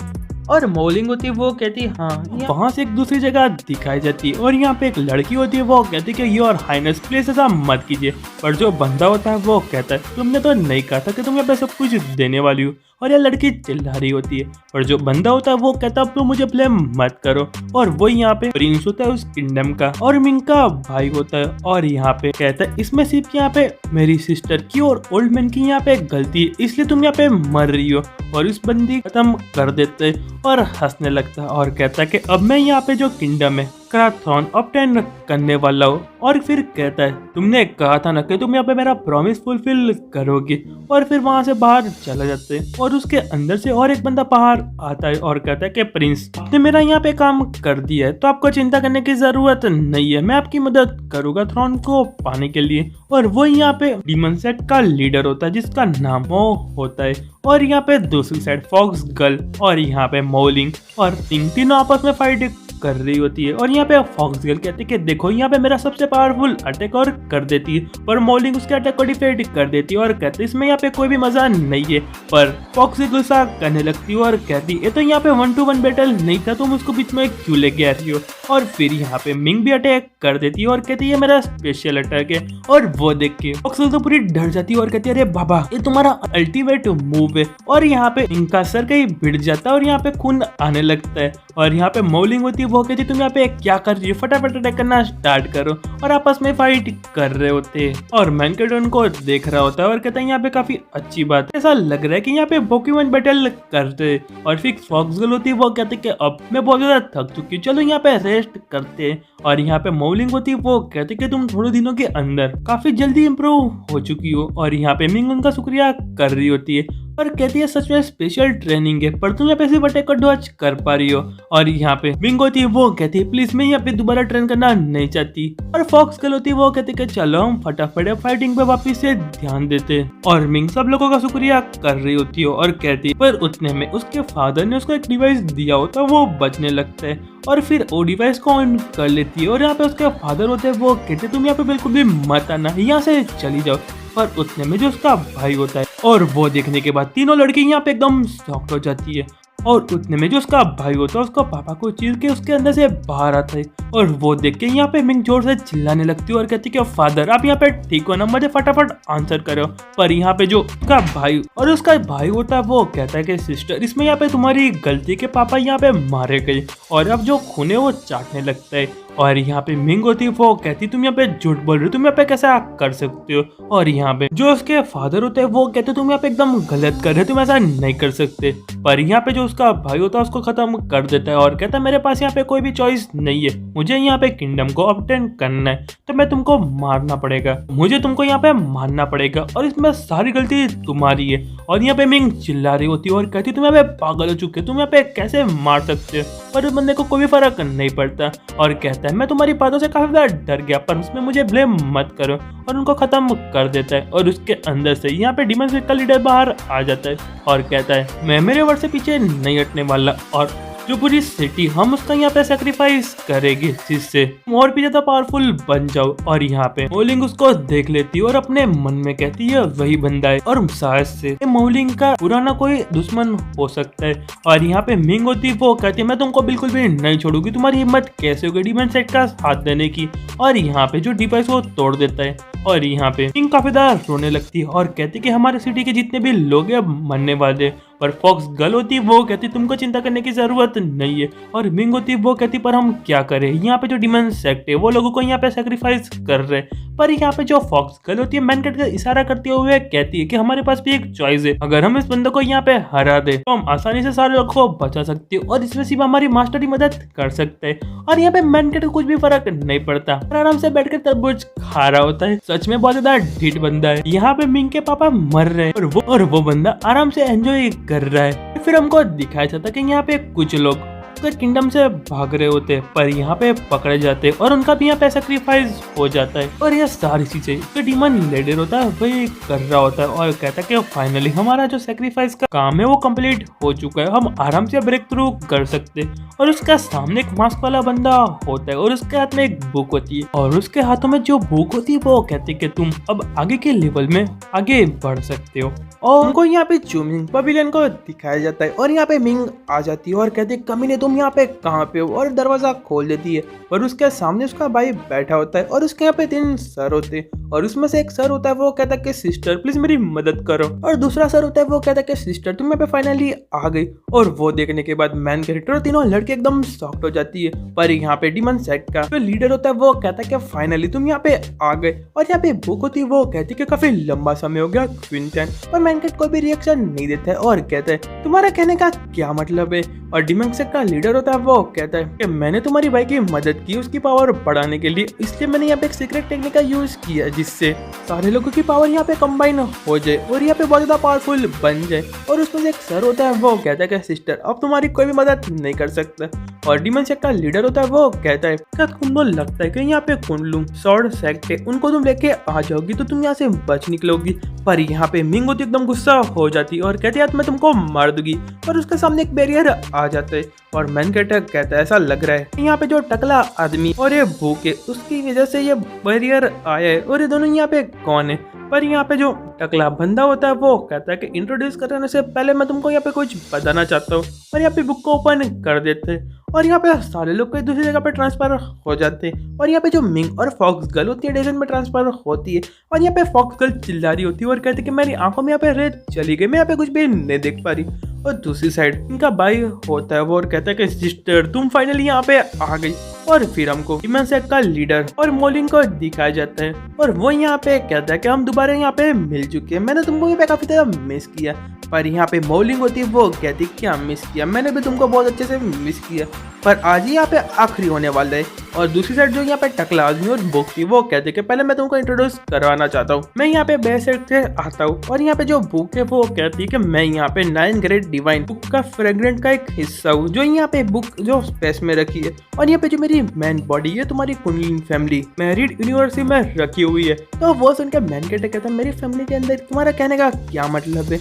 Speaker 1: और मोलिंग होती है वो कहती है हाँ, वहाँ से एक दूसरी जगह दिखाई जाती है और यहाँ पे एक लड़की होती है वो कहती है कि योर हाइनेस प्लीज ऐसा मत कीजिए। पर जो बंदा होता है वो कहता है तुमने तो नहीं कहा था कि तुम यहाँ पे सब कुछ देने वाली हो, और यह लड़की चिल्ला रही होती है। और जो बंदा होता है वो कहता है अब तुम मुझे ब्लेम मत करो, और वो यहाँ पे प्रिंस होता है उस किंगडम का और मिंग का भाई होता है। और यहाँ पे कहता है इसमें सिर्फ यहाँ पे मेरी सिस्टर की और ओल्ड मैन की यहाँ पे गलती है, इसलिए तुम यहाँ पे मर रही हो। और इस बंदी खत्म कर देते और हंसने लगता है और कहता है कि अब मैं यहाँ पे जो किंगडम है क्राथॉन ऑब्टेन करने वाला हूँ। और फिर कहता है तुमने कहा था ना कि तुम यहाँ पे मेरा प्रॉमिस फुलफिल करोगे। और फिर वहां से बाहर चला जाते हैं और उसके अंदर से और एक बंदा बाहर आता है और कहता है कि प्रिंस आपने मेरा यहाँ पे काम कर दिया है तो आपको चिंता करने की जरूरत नहीं है, मैं आपकी मदद करूंगा थ्रोन को पाने के लिए। और वो यहाँ पे डीमन सेट का लीडर होता है जिसका नाम मो होता है। और यहाँ पे दूसरी साइड फॉक्स गर्ल और यहाँ पे मोलिंग और तीनों आपस में फाइट कर रही होती है। और यहाँ पे फॉक्स गर्ल कहती है कि देखो यहाँ पे मेरा सबसे पावरफुल अटैक और कर देती है, पर मोलिंग उसके अटैक को डिफेंड कर देती है और कहती है इसमें यहाँ पे कोई भी मजा नहीं है। पर फॉक्स गुस्सा करने लगती है और कहती है ये तो यहाँ पे 1-to-1 बैटल नहीं था, तुम उसको बीच में क्यों लेके आ रही हो। और फिर यहाँ पे मिंग भी अटैक कर देती है और कहती है ये मेरा स्पेशल अटैक है। और वो देख के फॉक्स तो पूरी डर जाती है और कहती है अरे बाबा ये तुम्हारा अल्टीमेट मूव है। और यहाँ पे इनका सर कहीं भिड़ जाता है और यहाँ पे खून आने लगता है। और यहाँ पे मोलिंग होती है वो कहती है तुम यहाँ पे क्या कर रही हो, फटाफट अटैक करना स्टार्ट करो। और आपस में फाइट कर रहे होते हैं और मैन कैरेक्टर उनको देख रहा होता है और कहता है यहाँ पे काफी अच्छी बात है, ऐसा लग रहा है कि यहाँ पे पोकेमॉन बैटल करते हैं। और फिर फॉक्स गर्ल होती है वो कहते हैं कि अब मैं बहुत ज्यादा थक चुकी हूँ, चलो यहाँ पे रेस्ट करते हैं। और यहाँ पे मोलिंग होती है वो कहते कि तुम थोड़े दिनों के अंदर काफी जल्दी इम्प्रूव हो चुकी हो। और यहाँ पे मिंग उनका शुक्रिया कर रही होती है और कहती है सच में स्पेशल ट्रेनिंग है, पर तुम यहाँ पे सिर्फ अटैक को डॉज कर पा रही हो। और यहाँ पे मिंग होती है वो कहती है प्लीज मैं यहाँ पे दोबारा ट्रेन करना नहीं चाहती। और फॉक्स गर्ल होती है वो कहती है चलो हम फटाफट फाइटिंग पे वापिस से ध्यान देते। और मिंग सब लोगों का शुक्रिया कर रही होती है और कहती है पर उतने में उसके फादर ने उसको एक डिवाइस दिया होता है वो बचने लगता है। और फिर वो डिवाइस को ऑन कर लेती है और यहाँ पे उसके फादर होते हैं वो कहते तुम यहाँ पे बिल्कुल भी मत आना, यहाँ से चली जाओ। पर उतने में जो उसका भाई होता है और वो देखने के बाद तीनों लड़की यहाँ पे एकदम शॉक्ड हो जाती है। और उतने में जो उसका भाई होता है उसका पापा को चीर के उसके अंदर से बाहर आता है। और वो देख के यहाँ पे मिंग जोर से चिल्लाने लगती है और कहती है कि फादर आप यहाँ पे ठीक हो ना, मुझे फटाफट आंसर करो। पर यहाँ पे जो उसका भाई और उसका भाई होता है वो कहता है कि सिस्टर इसमें यहाँ पे तुम्हारी गलती के पापा यहाँ पे मारे गए। और अब जो खून है वो चाटने लगता है और यहाँ पे मिंग होती है, वो कहती तुम यहाँ पे झूठ बोल रहे हो, तुम यहाँ पे कैसा कर सकते हो। और यहाँ पे जो उसके फादर होते हैं वो कहते तुम यहाँ पे एकदम गलत कर रहे हो, तुम ऐसा नहीं कर सकते। पर यहाँ पे जो उसका भाई होता है उसको खत्म कर देता है और कहता है मेरे पास यहाँ पे कोई भी चॉइस नहीं है, मुझे यहाँ पे किंगडम को ऑब्टेन करना है, तो मैं तुमको मारना पड़ेगा, मुझे तुमको यहाँ पे मारना पड़ेगा और इसमें सारी गलती तुम्हारी है। और यहाँ पे मिंग चिल्ला रही होती है और कहती तुम यहाँ पे पागल हो चुके, तुम यहाँ पे कैसे मार सकते हो। पर उस बंदे को कोई फर्क नहीं पड़ता और कहता है मैं तुम्हारी बातों से काफी ज्यादा डर गया, पर उसमें मुझे ब्लेम मत करो, और उनको खत्म कर देता है। और उसके अंदर से यहाँ पे डीमन सेट का लीडर बाहर आ जाता है और कहता है मैं मेरे वर्ड से पीछे नहीं हटने वाला, और जो पूरी सिटी हम उसका यहाँ पे सेक्रीफाइस करेंगे जिससे तुम और भी ज्यादा पावरफुल बन जाओ। और यहाँ पे मोलिंग उसको देख लेती है और अपने मन में कहती है वही बंदा है, और शायद से मोलिंग का पुराना कोई दुश्मन हो सकता है। और यहाँ पे मिंग होती है, वो कहती है मैं तुमको बिल्कुल भी नहीं छोड़ूंगी, तुम्हारी हिम्मत कैसे होगी डीमन सेट का साथ देने की। और यहाँ पे जो डिवाइस वो तोड़ देता है और यहाँ पे मिंग काफी ज्यादा रोने लगती है और कहती है कि हमारे सिटी के जितने भी लोग हैं अब मरने वाले। पर फॉक्स गर्ल होती है, वो कहती तुमको चिंता करने की जरूरत नहीं है। और मिंग होती है, वो कहती पर हम क्या करें, यहाँ पे जो डीमन सेक्ट है वो लोगों को यहाँ पे सेक्रीफाइस कर रहे हैं। पर यहाँ पे जो फॉक्स गर्ल होती है मैनकट का इशारा करते हुए कहती है कि हमारे पास भी एक चॉइस है, अगर हम इस बंदे को यहाँ पे हरा दे तो हम आसानी से सारे लोगों को बचा सकते हैं और इसमें सिर्फ हमारी मास्टर ही मदद कर सकते हैं। और यहाँ पे मैनकट को कुछ भी फर्क नहीं पड़ता और आराम से बैठकर तरबूज खा रहा होता है। सच में बहुत ज्यादा ढीठ बंदा है। यहाँ पे मिंग के पापा मर रहे हैं और वो बंदा आराम से एंजॉय कर रहा है। फिर हमको दिखाया जाता है कि यहाँ पे कुछ लोग किंगडम से भाग रहे होते हैं पर यहाँ पे पकड़े जाते हैं और उनका भी यहाँ पे सेक्रीफाइस हो जाता है। और ये सारी चीजें जो डीमन लीडर होता है वही कर रहा होता है और कहता है कि फाइनली हमारा जो सेक्रीफाइस का काम है वो कंप्लीट हो चुका है, हम आराम से ब्रेक थ्रू कर सकते हैं। और उसका सामने एक मास्क वाला बंदा होता है और उसके हाथ में एक बुक होती है और उसके हाथों में जो बुक होती है वो कहती है कि तुम अब आगे के लेवल में आगे बढ़ सकते हो। और उनको यहाँ पे चूमिंग पवेलियन को दिखाया जाता है और यहाँ पे मिंग आ जाती है और कहती है कमीने तुम यहाँ पे कहाँ पे हो, और दरवाजा खोल देती है और उसके सामने उसका भाई बैठा होता है और उसके यहाँ पे 3 सर होते हैं और उसमें से एक सर होता है वो कहता है कि सिस्टर प्लीज मेरी मदद करो, और दूसरा सर होता है वो कहता है कि सिस्टर तुम यहाँ पे फाइनली आ गई। और वो देखने के बाद मैन कैरेक्टर और तीनों लड़के एकदम शॉक्ड हो जाती है। पर यहाँ पे डीमन सेक्ट का जो लीडर होता है वो कहता है कि फाइनली तुम यहाँ पे आ गए। और यहाँ पे बुक होती है वो कहती है कि काफी लंबा समय हो गया क्विंटन, पर मैनकट कोई भी रिएक्शन नहीं देता है और कहता है तुम्हारा कहने का क्या मतलब है। और डीमन सेक्ट का लीडर होता है वो कहता है कि मैंने तुम्हारी भाई की मदद की उसकी पावर बढ़ाने के लिए, इसलिए मैंने यहाँ पे एक सीक्रेट टेक्निक का यूज किया जिससे सारे लोगों की पावर यहाँ पे कंबाइन हो जाए और यहाँ पे बहुत ज्यादा पावरफुल बन जाए। और उसमें से एक सर होता है वो कहता है कि सिस्टर अब तुम्हारी कोई भी मदद नहीं कर सकता। और डीमन सेक्ट का लीडर होता है वो कहता है क्या तुमको लगता है कि यहाँ पे कुंडलू सॉर्ड सेक्ट है उनको तुम लेके आ जाओगी तो तुम यहाँ से बच निकलोगी। पर यहाँ पे मिंग होती एकदम गुस्सा हो जाती है और कहती है मैं तुमको मार दूंगी। और उसके सामने एक बैरियर आ जाता है और मैन कैरेक्टर कहता है ऐसा लग रहा है यहाँ पे जो टकला आदमी और ये भूखे उसकी वजह से ये बैरियर आया है, और ये दोनों यहाँ पे कौन है। पर यहाँ पे जो टकला बंदा होता है वो कहता है कि इंट्रोड्यूस करने से पहले मैं तुमको यहाँ पे कुछ बताना चाहता हूँ। और यहाँ पे बुक को ओपन कर देते हैं और यहाँ पे सारे लोग कोई दूसरी जगह पे ट्रांसफर हो जाते हैं। और यहाँ पे जो मिंग और फॉक्स गर्ल होती है डेजन में ट्रांसफर होती है और यहाँ पे फॉक्स गर्ल चिल्ला रही होती है और कहती है कि मेरी आंखों में यहाँ पे रेत चली गई, मैं यहाँ पे कुछ भी नहीं देख पा रही। और दूसरी साइड इनका भाई होता है वो और कहता है कि सिस्टर तुम फाइनली यहाँ पे आ गई। और फिर हमको डीमन सेक्ट का लीडर और मोलिंग को दिखाया जाता है और वो यहाँ पे कहता है कि हम दोबारा यहाँ पे मिल चुके हैं, मैंने तुमको यहाँ पे काफी ज्यादा मिस किया। पर यहाँ पे मोलिंग होती है वो कहती है क्या मिस किया, मैंने भी तुमको बहुत अच्छे से मिस किया, पर आज ही यहाँ पे आखिरी होने वाला है। और दूसरी साइड जो यहाँ पे टकला आदमी और बुक थी वो कहते कि पहले मैं तुमको इंट्रोड्यूस करवाना चाहता हूँ, मैं यहाँ पे बैक साइड से आता हूँ। और यहाँ पे जो बुक है वो कहती है कि मैं यहाँ पे 9 ग्रेड डिवाइन बुक का फ्रेग्रेंट का एक हिस्सा हूँ जो यहाँ पे बुक जो स्पेस में रखी है। और यहाँ पे जो मेरी मैन बॉडी है तुम्हारी कुंडलिन फैमिली मैरिड यूनिवर्सिटी में रखी हुई है। तो वो सुनकर मैन कहता है मेरी फैमिली के अंदर तुम्हारा कहने का क्या मतलब है।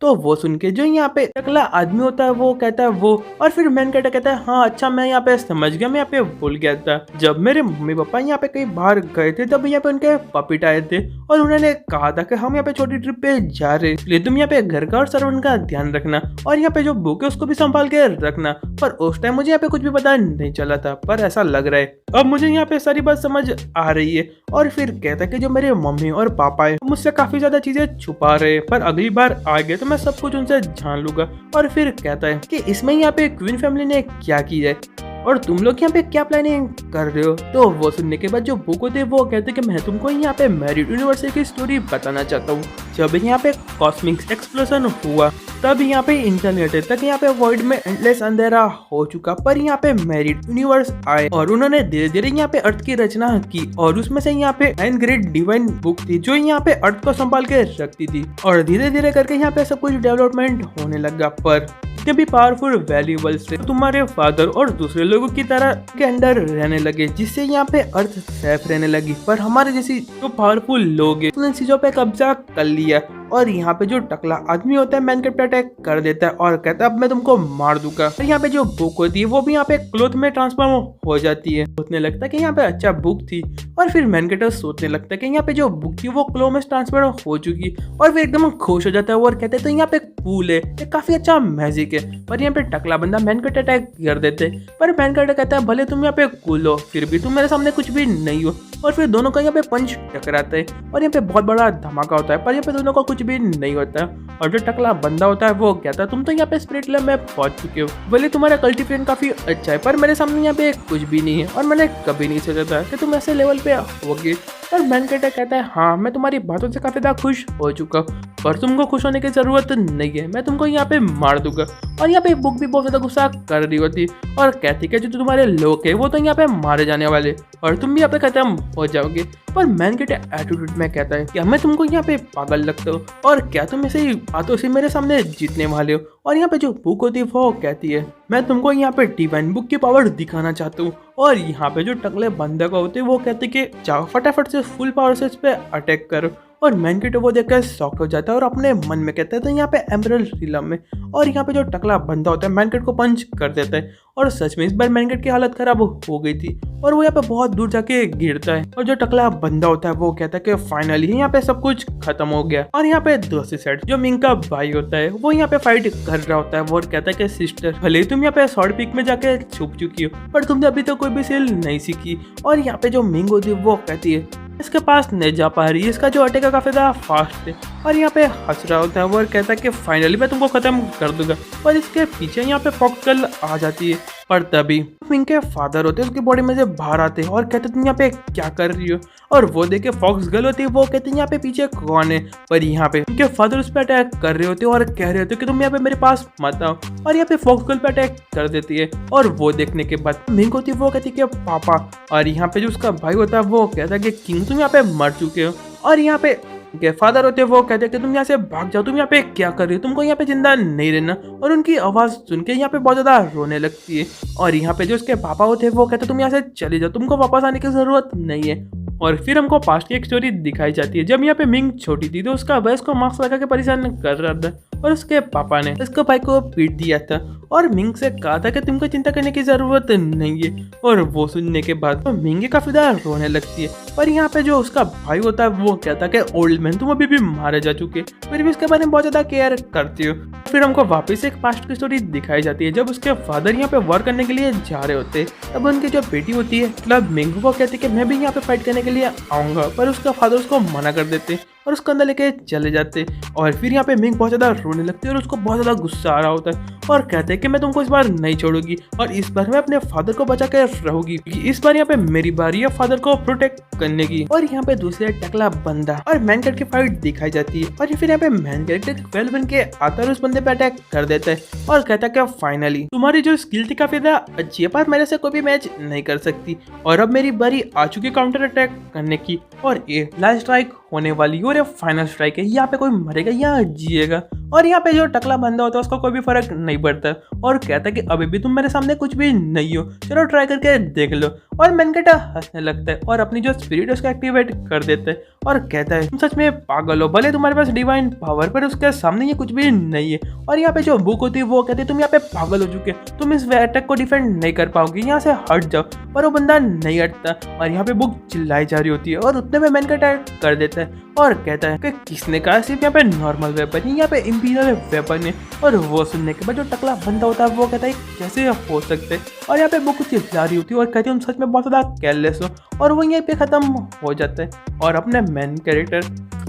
Speaker 1: तो वो सुन के जो यहाँ पे टकला आदमी होता है वो कहता है वो, और फिर मैन कहता है हाँ अच्छा मैं यहाँ पे समझ गया, मैं यहाँ पे भूल गया था जब मेरे मम्मी पापा यहाँ पे कहीं बाहर गए थे तब यहाँ पे उनके पपिट आए थे और उन्होंने कहा था कि हम यहाँ पे छोटी ट्रिप पे जा रहे हैं, इसलिए तुम यहाँ पे घर का और सर्वेंट का ध्यान रखना और यहाँ पे जो बुक है उसको भी संभाल के रखना। पर उस टाइम मुझे यहाँ पे कुछ भी पता नहीं चला था, पर ऐसा लग रहा है अब मुझे यहाँ पे सारी बात समझ आ रही है। और फिर कहता है कि जो मेरे मम्मी और पापा है मुझसे काफी ज्यादा चीजें छुपा रहे हैं, पर अगली बार आ गए तो मैं सब कुछ उनसे जान लूंगा। और फिर कहता है कि इसमें यहाँ पे क्वीन फैमिली ने क्या किया है।
Speaker 2: और तुम लोग यहाँ पे क्या प्लानिंग कर रहे हो? तो वो सुनने के बाद जो बुक होते वो कहते कि मैं तुमको यहाँ पे मैरिड यूनिवर्सिटी की स्टोरी बताना चाहता हूँ। जब यहाँ पे कॉस्मिक एक्सप्लोजन हुआ तब यहाँ पे इंटरनेट तक यहाँ पे वर्ल्ड में एंडलेस अंधेरा हो चुका, पर यहाँ पे मैरिड यूनिवर्स आए और उन्होंने धीरे धीरे यहाँ पे अर्थ की रचना की और उसमें से यहाँ पे 9 ग्रेट डिवाइन बुक थी जो यहाँ पे अर्थ को संभाल के रखती थी और धीरे धीरे करके यहाँ पे सब कुछ डेवलपमेंट होने लगा। पर जितने भी पावरफुल वैल्यूबल्स थे तुम्हारे फादर और दूसरे लोगों की तरह के अंडर रहने लगे, जिससे यहाँ पे अर्थ सेफ रहने लगी। पर हमारे जैसी जो पावरफुल लोग हैं उन चीजों पे कब्जा कर लिया और यहाँ पे जो टकला आदमी होता है मैनकेट पे अटैक कर देता है और कहता है अब मैं तुमको मार दूंगा। और यहाँ पे जो बुक होती है वो भी यहाँ पे क्लोथ में ट्रांसफॉर्म हो जाती है। सोचने लगता है कि यहाँ पे अच्छा बुक थी और फिर मैनकेटर सोचने लगता है कि यहाँ पे जो बुक थी वो क्लो में ट्रांसफर हो चुकी और फिर एकदम खुश हो जाता है और कहते हैं तो यहाँ पे पूल है, ये काफी अच्छा मैजिक है। पर यहाँ पे टकला बंदा मैनकेट अटैक कर देते पर मैनकेटर कहता है भले तुम यहाँ पे कूल हो फिर भी तुम मेरे सामने कुछ भी नहीं हो। और फिर दोनों का यहाँ पे पंच टकराता है और यहाँ पे बहुत बड़ा धमाका होता है पर यहाँ पे दोनों का कुछ भी नहीं होता। और जो टकला बंदा होता है वो कहता है तुम तो यहाँ पे स्पिरिट लेवल में पहुंच चुके हो, भले तुम्हारा कल्टीवेशन काफी अच्छा है पर मेरे सामने यहाँ पे कुछ भी नहीं है और मैंने कभी नहीं सोचा था कि तुम ऐसे लेवल पे होगे। और मैनकेटर कहता है हाँ मैं तुम्हारी बातों से काफी ज्यादा खुश हो चुका हूँ पर तुमको खुश होने की जरूरत नहीं है, मैं तुमको यहाँ पे मार दूंगा। और यहाँ पे बुक भी बहुत ज्यादा गुस्सा कर रही होती और कहती कि जो तुम्हारे लोग है वो तो यहाँ पे मारे जाने वाले और तुम भी यहाँ पे खत्म हो जाओगे। पर मैनकेटर एटीट्यूड में कहता है क्या मैं तुमको यहाँ पे पागल लगता हूँ और क्या तुम ऐसे ही बातों से मेरे सामने जीतने वाले हो। और यहाँ पे जो बुक होती है वो कहती है मैं तुमको यहाँ पे डिवाइन बुक की पावर दिखाना चाहता हूँ। और यहाँ पे जो टकले बंदे का होते हैं वो कहते कि जाओ फटाफट से फुल पावर से इस पे अटैक करो। और मैनकेटर वो देखकर शॉक हो जाता है और अपने मन में कहता है तो यहाँ पे एमरल्ड रिलम में। और यहाँ पे जो टकला बंदा होता है मैनकेट को पंच कर देता है और सच में इस बार मैनकेट की हालत खराब हो गई थी और वो यहाँ पे बहुत दूर जाके गिरता है। और जो टकला बंदा होता है वो कहता है कि फाइनली यहाँ पे सब कुछ खत्म हो गया। और यहाँ पे दूसरी साइड जो मिंग का भाई होता है वो यहाँ पे फाइट कर रहा होता है वो कहता है कि सिस्टर भले तुम यहाँ पे शॉर्ट पिक में जाके छुप चुकी हो पर तुमने अभी तक कोई भी सेल नहीं सीखी। और यहाँ पे जो मिंग होती है वो कहती है इसके पास नहीं जा पा रही, इसका जो अटैक है काफी ज्यादा फास्ट है। और यहाँ पे हंस रहा होता है वो कहता है कि फाइनली मैं तुमको खत्म कर दूंगा। और इसके पीछे यहाँ पे फॉक्स गर्ल आ जाती है पर तभी मिंग के फादर होते हैं उसकी बॉडी में से बाहर आते हैं और कहते तुम यहाँ पे क्या कर रही हो। और वो देखे फॉक्स गर्ल होती है वो कहते हैं यहाँ पे पीछे कौन है। पर यहाँ पे उनके फादर उस पर अटैक कर रहे होते हैं और कह रहे होते हैं कि तुम यहाँ पे मेरे पास मत आओ। और यहाँ पे फॉक्स गर्ल पे अटैक कर देती है और वो देखने के बाद मिंग होती है वो कहती है कि पापा। और यहाँ पे जो उसका भाई होता है वो कहता है कि किंग तुम यहाँ पे मर चुके हो। और यहाँ पे के फादर होते हैं वो कहते हैं कि तुम यहाँ से भाग जाओ, तुम यहाँ पे क्या कर रही हो, तुमको यहाँ पे जिंदा नहीं रहना। और उनकी आवाज सुन के यहाँ पे बहुत ज्यादा रोने लगती है। और यहाँ पे जो उसके पापा होते हैं वो कहते हैं तुम यहाँ से चले जाओ, तुमको वापस आने की जरूरत नहीं है। और फिर हमको पास्ट की एक स्टोरी दिखाई जाती है जब यहाँ पे मिंग छोटी थी तो उसका भाई उसको मास्क लगा के परेशान कर रहा था और उसके पापा ने उसके भाई को पीट दिया था और मिंग से कहा था कि तुमको चिंता करने की जरूरत नहीं है। और वो सुनने के बाद तो मिंग काफी ज्यादा रोने लगती है। पर यहाँ पे जो उसका भाई होता है वो कहता है कि ओल्ड मैन तुम अभी भी मारे जा चुके फिर भी उसके बारे में बहुत ज्यादा केयर करती हो। फिर हमको वापस एक पास्ट की स्टोरी दिखाई जाती है जब उसके फादर यहाँ पे वर्क करने के लिए जा रहे होते हैं। तब उनकी जो बेटी होती है मतलब मिंग वो कहती है कि मैं भी यहाँ पे फाइट करने के लिए आऊंगा, पर उसका फादर उसको मना कर देते और उसके अंदर लेके चले जाते। और फिर यहाँ पे मिंग बहुत ज्यादा रोने लगती है और उसको बहुत ज्यादा गुस्सा आ रहा होता है और कहते हैं कि मैं तुमको इस बार नहीं छोड़ूंगी और इस बार मैं अपने फादर को बचा कर रहूंगी, इस बार यहाँ पे मेरी बारी है फादर को प्रोटेक्ट करने की। और यहाँ पे दूसरे टकला बंदा और मैन कैरेक्टर की फाइट दिखाई जाती है और फिर यहाँ पे मैन कैरेक्टर वेल बन के आता है उस बंदे पे अटैक कर देता है और कहता है कि फाइनली तुम्हारी जो स्किल थी काफी ज्यादा अच्छी है पर मेरे से कोई भी मैच नहीं कर सकती और अब मेरी बारी आ चुकी काउंटर अटैक करने की। और ये लास्ट स्ट्राइक होने वाली और ये फाइनल स्ट्राइक है, यहाँ पे कोई मरेगा या जिएगा। और यहाँ पे जो टकला बंदा होता है उसको कोई भी फर्क नहीं पड़ता और कहता है कि अभी भी तुम मेरे सामने कुछ भी नहीं हो, चलो ट्राई करके देख लो। और मैनकेटर हंसने लगता है और अपनी जो स्पिरिट है उसको एक्टिवेट कर देता है और कहता है तुम सच में पागल हो, भले तुम्हारे पास डिवाइन पावर पर उसके सामने ये कुछ भी नहीं है। और यहाँ पे जो बुक होती है वो कहती है तुम यहाँ पे पागल हो चुके, तुम इस अटैक को डिफेंड नहीं कर पाओगे, यहाँ से हट जाओ। पर वो बंदा नहीं हटता और यहाँ पे बुक चिल्लाई जा रही होती है और उतने में मैनकेटर कर देता है और कहता है कि किसने कहा सिर्फ यहाँ पे नॉर्मल वेपन है, यहाँ पे इंपीरियल वेपन है। और वो सुनने के बाद जो टकला बंदा होता है वो कहता है कैसे हो सकते है। और यहाँ पे बुक चिल्ला रही होती है और कहती है तुम सच में बहुत ज्यादा केयरलेस हो और वो यहीं पे खत्म हो जाता है। और अपने मेन कैरेक्टर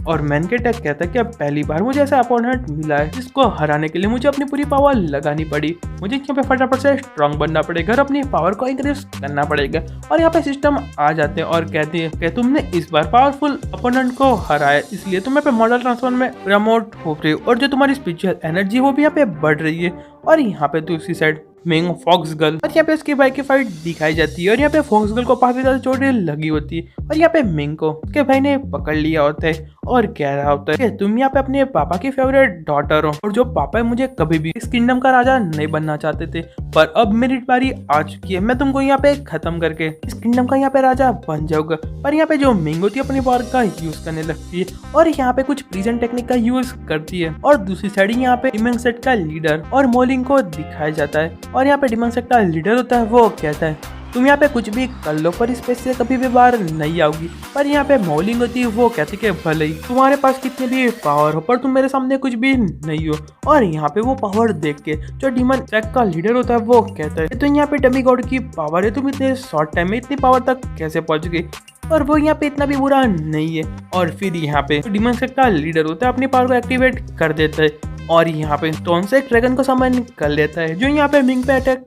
Speaker 2: और मैनकेट कहता है कि अब पहली बार मुझे ऐसा अपोनेंट मिला है जिसको हराने के लिए मुझे अपनी पूरी पावर लगानी पड़ी। मुझे यहाँ पे फटाफट से स्ट्रांग बनना पड़ेगा और अपनी पावर को इंक्रीज करना पड़ेगा। और यहाँ पे सिस्टम आ जाते हैं और कहते हैं कि तुमने इस बार पावरफुल अपोनेंट को हराया, इसलिए तुम यहाँ पे मॉडल ट्रांसफर में प्रमोट हो रहे हो और जो तुम्हारी स्पिरिचुअल एनर्जी वो भी यहाँ पे बढ़ रही है। और यहाँ पे दूसरी साइड मिंग फॉक्स गर्ल और यहाँ पे उसकी भाई की फाइट दिखाई जाती है और यहाँ पे फॉक्स गर्ल को काफी ज्यादा चोट लगी होती है और यहाँ पे मिंग को उसके भाई ने पकड़ लिया होता है और कह रहा होता है कि तुम यहाँ पे अपने पापा की फेवरेट डॉटर हो और जो पापा है मुझे कभी भी इस किंगडम का राजा नहीं बनना चाहते थे, पर अब मेरी बारी आ चुकी है, मैं तुमको यहाँ पे खत्म करके इस किंगडम का यहाँ पे राजा बन जाऊंगा। पर यहाँ पे जो मिंग होती है अपनी पावर का यूज करने लगती है और यहाँ पे कुछ प्रिजन टेक्निक का यूज करती है। और दूसरी साइड यहाँ पे डिमन सेट का लीडर और मोलिंग को दिखाया जाता है और यहाँ पे डिमन सेट का लीडर होता है, वो कहता है तुम यहाँ पे कुछ भी कर लो पर स्पेस से कभी भी बाहर नहीं आओगी। पर यहाँ पे मॉलिंग होती है, वो कहती है कि भले ही तुम्हारे पास कितने भी पावर हो पर तुम मेरे सामने कुछ भी नहीं हो। और यहाँ पे वो पावर देख के जो डिमन सेट का लीडर होता है वो कहता है तो यहाँ पे डेमी गॉड की पावर है, तुम इतने शॉर्ट टाइम में इतनी पावर तक कैसे पहुंच गई। और वो यहाँ पे इतना भी बुरा नहीं है। और फिर यहाँ पे डिमन सेट का लीडर होता है अपनी पावर को एक्टिवेट कर देता है और यहाँ पे स्टोन से एक ड्रैगन को समन कर लेता है जो यहाँ पे मिंग पे अटैक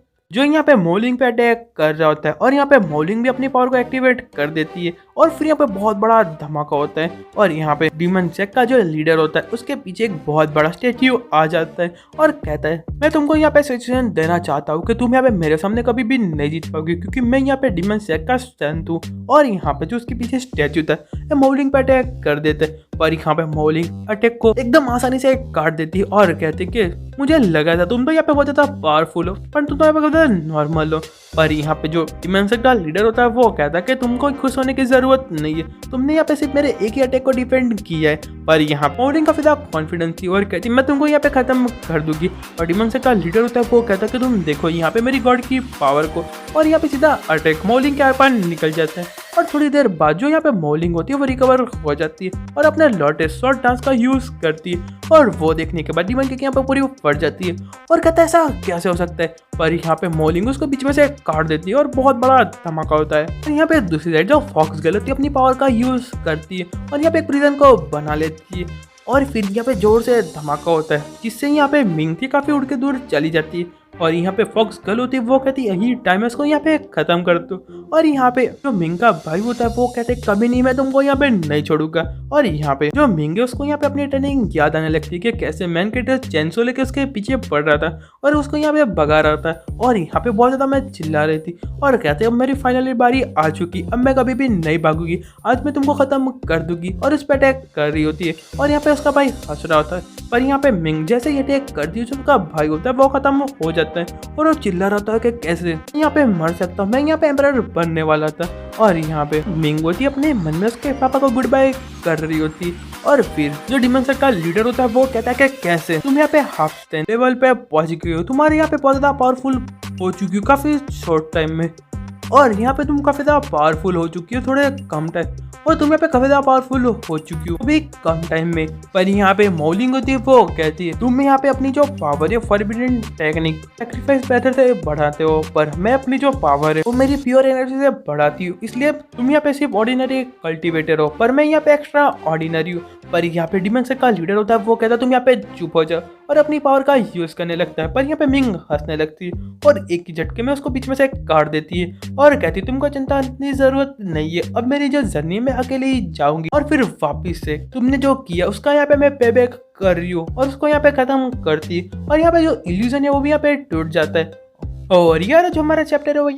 Speaker 2: मोलिंग पे अटैक कर रहा होता है। और यहाँ पे मोलिंग भी अपनी पावर को एक्टिवेट कर देती है और फिर यहाँ पे बहुत बड़ा धमाका होता है और यहाँ पे डिमन सेट का जो लीडर होता है उसके पीछे एक बहुत बड़ा स्टैच्यू आ जाता है और कहता है मैं तुमको यहाँ पे सजेशन देना चाहता हूँ कि तुम यहाँ पे मेरे सामने कभी भी नहीं जीत पाओगे क्योंकि मैं यहाँ पे डिमन सेट का स्ट्रेंथ हूँ। और यहाँ पे जो उसके पीछे स्टैच्यू था मोलिंग पे अटैक कर देते हैं पर यहाँ पे मोलिंग अटैक को एकदम आसानी से काट देती है और कहती है कि मुझे लगा था तुम तो यहाँ पे बहुत ज्यादा पावरफुल हो पर तुम तो यहाँ पे नॉर्मल हो। पर यहाँ पे जो डिमन सेट का लीडर होता है वो कहता है कि तुमको खुश होने की जरूरत नहीं है, तुमने यहाँ पे सिर्फ मेरे एक ही अटैक को डिफेंड किया है। पर यहाँ मोलिंग काफी ज्यादा कॉन्फिडेंस थी और कहती मैं तुमको यहाँ पे खत्म कर दूंगी। और डिमन सेट का लीडर होता है वो कहता है कि तुम देखो यहाँ पे मेरी गॉड की पावर को। और यहाँ पे सीधा अटैक मोलिंग के ऊपर निकल जाता है और थोड़ी देर बाद जो यहाँ पे मोलिंग होती है वो रिकवर हो जाती है और अपने लोटस शॉर्ट डांस का यूज करती है। और वो देखने के बाद डिमन के यहाँ पे पूरी पड़ जाती है और कहता है ऐसा कैसे हो सकता है। पर यहाँ पे मोलिंग उसको बीच में से काट देती है और बहुत बड़ा धमाका होता है। और यहाँ पे दूसरी साइड जो फॉक्स गर्ल होती है अपनी पावर का यूज करती है और यहाँ पे एक प्रिजन को बना लेती है और फिर यहाँ पे जोर से धमाका होता है जिससे यहाँ पे मिंग थी काफी उड़ के दूर चली जाती है। और यहाँ पे फॉक्स गर्ल होती है वो कहती है यही टाइम है इसको यहाँ पे खत्म कर दो। और यहाँ पे जो मिंग का भाई होता है वो कहते हैं कभी नहीं मैं तुमको यहाँ पे नहीं छोड़ूंगा। और यहाँ पे जो मिंग है उसको यहाँ पे अपनी ट्रेनिंग याद आने लगती है कि कैसे मैनकेटर चेंसो लेके उसके पीछे पड़ रहा था और उसको यहाँ पे भगा रहा था। और यहाँ पे बहुत ज्यादा मैं चिल्ला रही थी और कहते अब मेरी फाइनली बारी आ चुकी, अब मैं कभी भी नहीं भागूंगी, आज मैं तुमको खत्म कर दूंगी। और उस पर अटैक कर रही होती है और यहाँ पे उसका भाई हंस रहा होता है। पर यहाँ पे मिंग जैसे ही अटैक करती है जो उसका भाई होता है वो खत्म हो जाता है और वो चिल्ला रहा था कि कैसे यहाँ पे मर सकता हूँ, मैं यहाँ पे एम्परर बनने वाला था। और यहाँ पे मिंग होती अपने मन में उसके पापा को गुड बाय कर रही होती। और फिर जो डिमन सेट का लीडर होता है वो कहता है कि कैसे तुम यहाँ पे हाफ स्टैंड लेवल पे पहुंच गए हो, तुम्हारे यहाँ पे बहुत ज्यादा पावरफुल हो चुकी हो काफी शॉर्ट टाइम में। और यहाँ पे तुम काफी ज्यादा पावरफुल हो चुकी हो थोड़े कम टाइम और तुम यहाँ पे काफी ज्यादा पावरफुल हो चुकी हो अभी कम टाइम में। पर यहाँ पे मोलिंग होती है वो कहती है तुम यहाँ पे अपनी जो पावर है फॉरबिडन टेक्निक सैक्रिफाइस मेथड से बढ़ाते हो पर मैं अपनी जो पावर है वो मेरी प्योर एनर्जी से बढ़ाती हूँ, इसलिए तुम यहाँ पे सिर्फ ऑर्डिनरी कल्टिवेटर हो पर मैं यहाँ पे एक्स्ट्रा ऑर्डिनरी हूँ। पर यहाँ पे डिमन सेट का लीडर होता है वो कहता है तुम यहाँ पे चुप हो जाओ और अपनी पावर का यूज करने लगता है। पर यहाँ पे मिंग हंसने लगती है और एक ही झटके में उसको बीच में से काट देती है और कहती है तुमको चिंता की जरूरत नहीं है, अब मेरी जो जर्नी में अकेले ही जाऊंगी। और फिर वापिस से तुमने जो किया उसका यहाँ पे मैं पेबैक कर रही हूँ और उसको यहाँ पे खत्म करती है और यहाँ पे जो इल्यूजन है वो भी यहाँ पे टूट जाता है। और यार जो हमारा चैप्टर है वो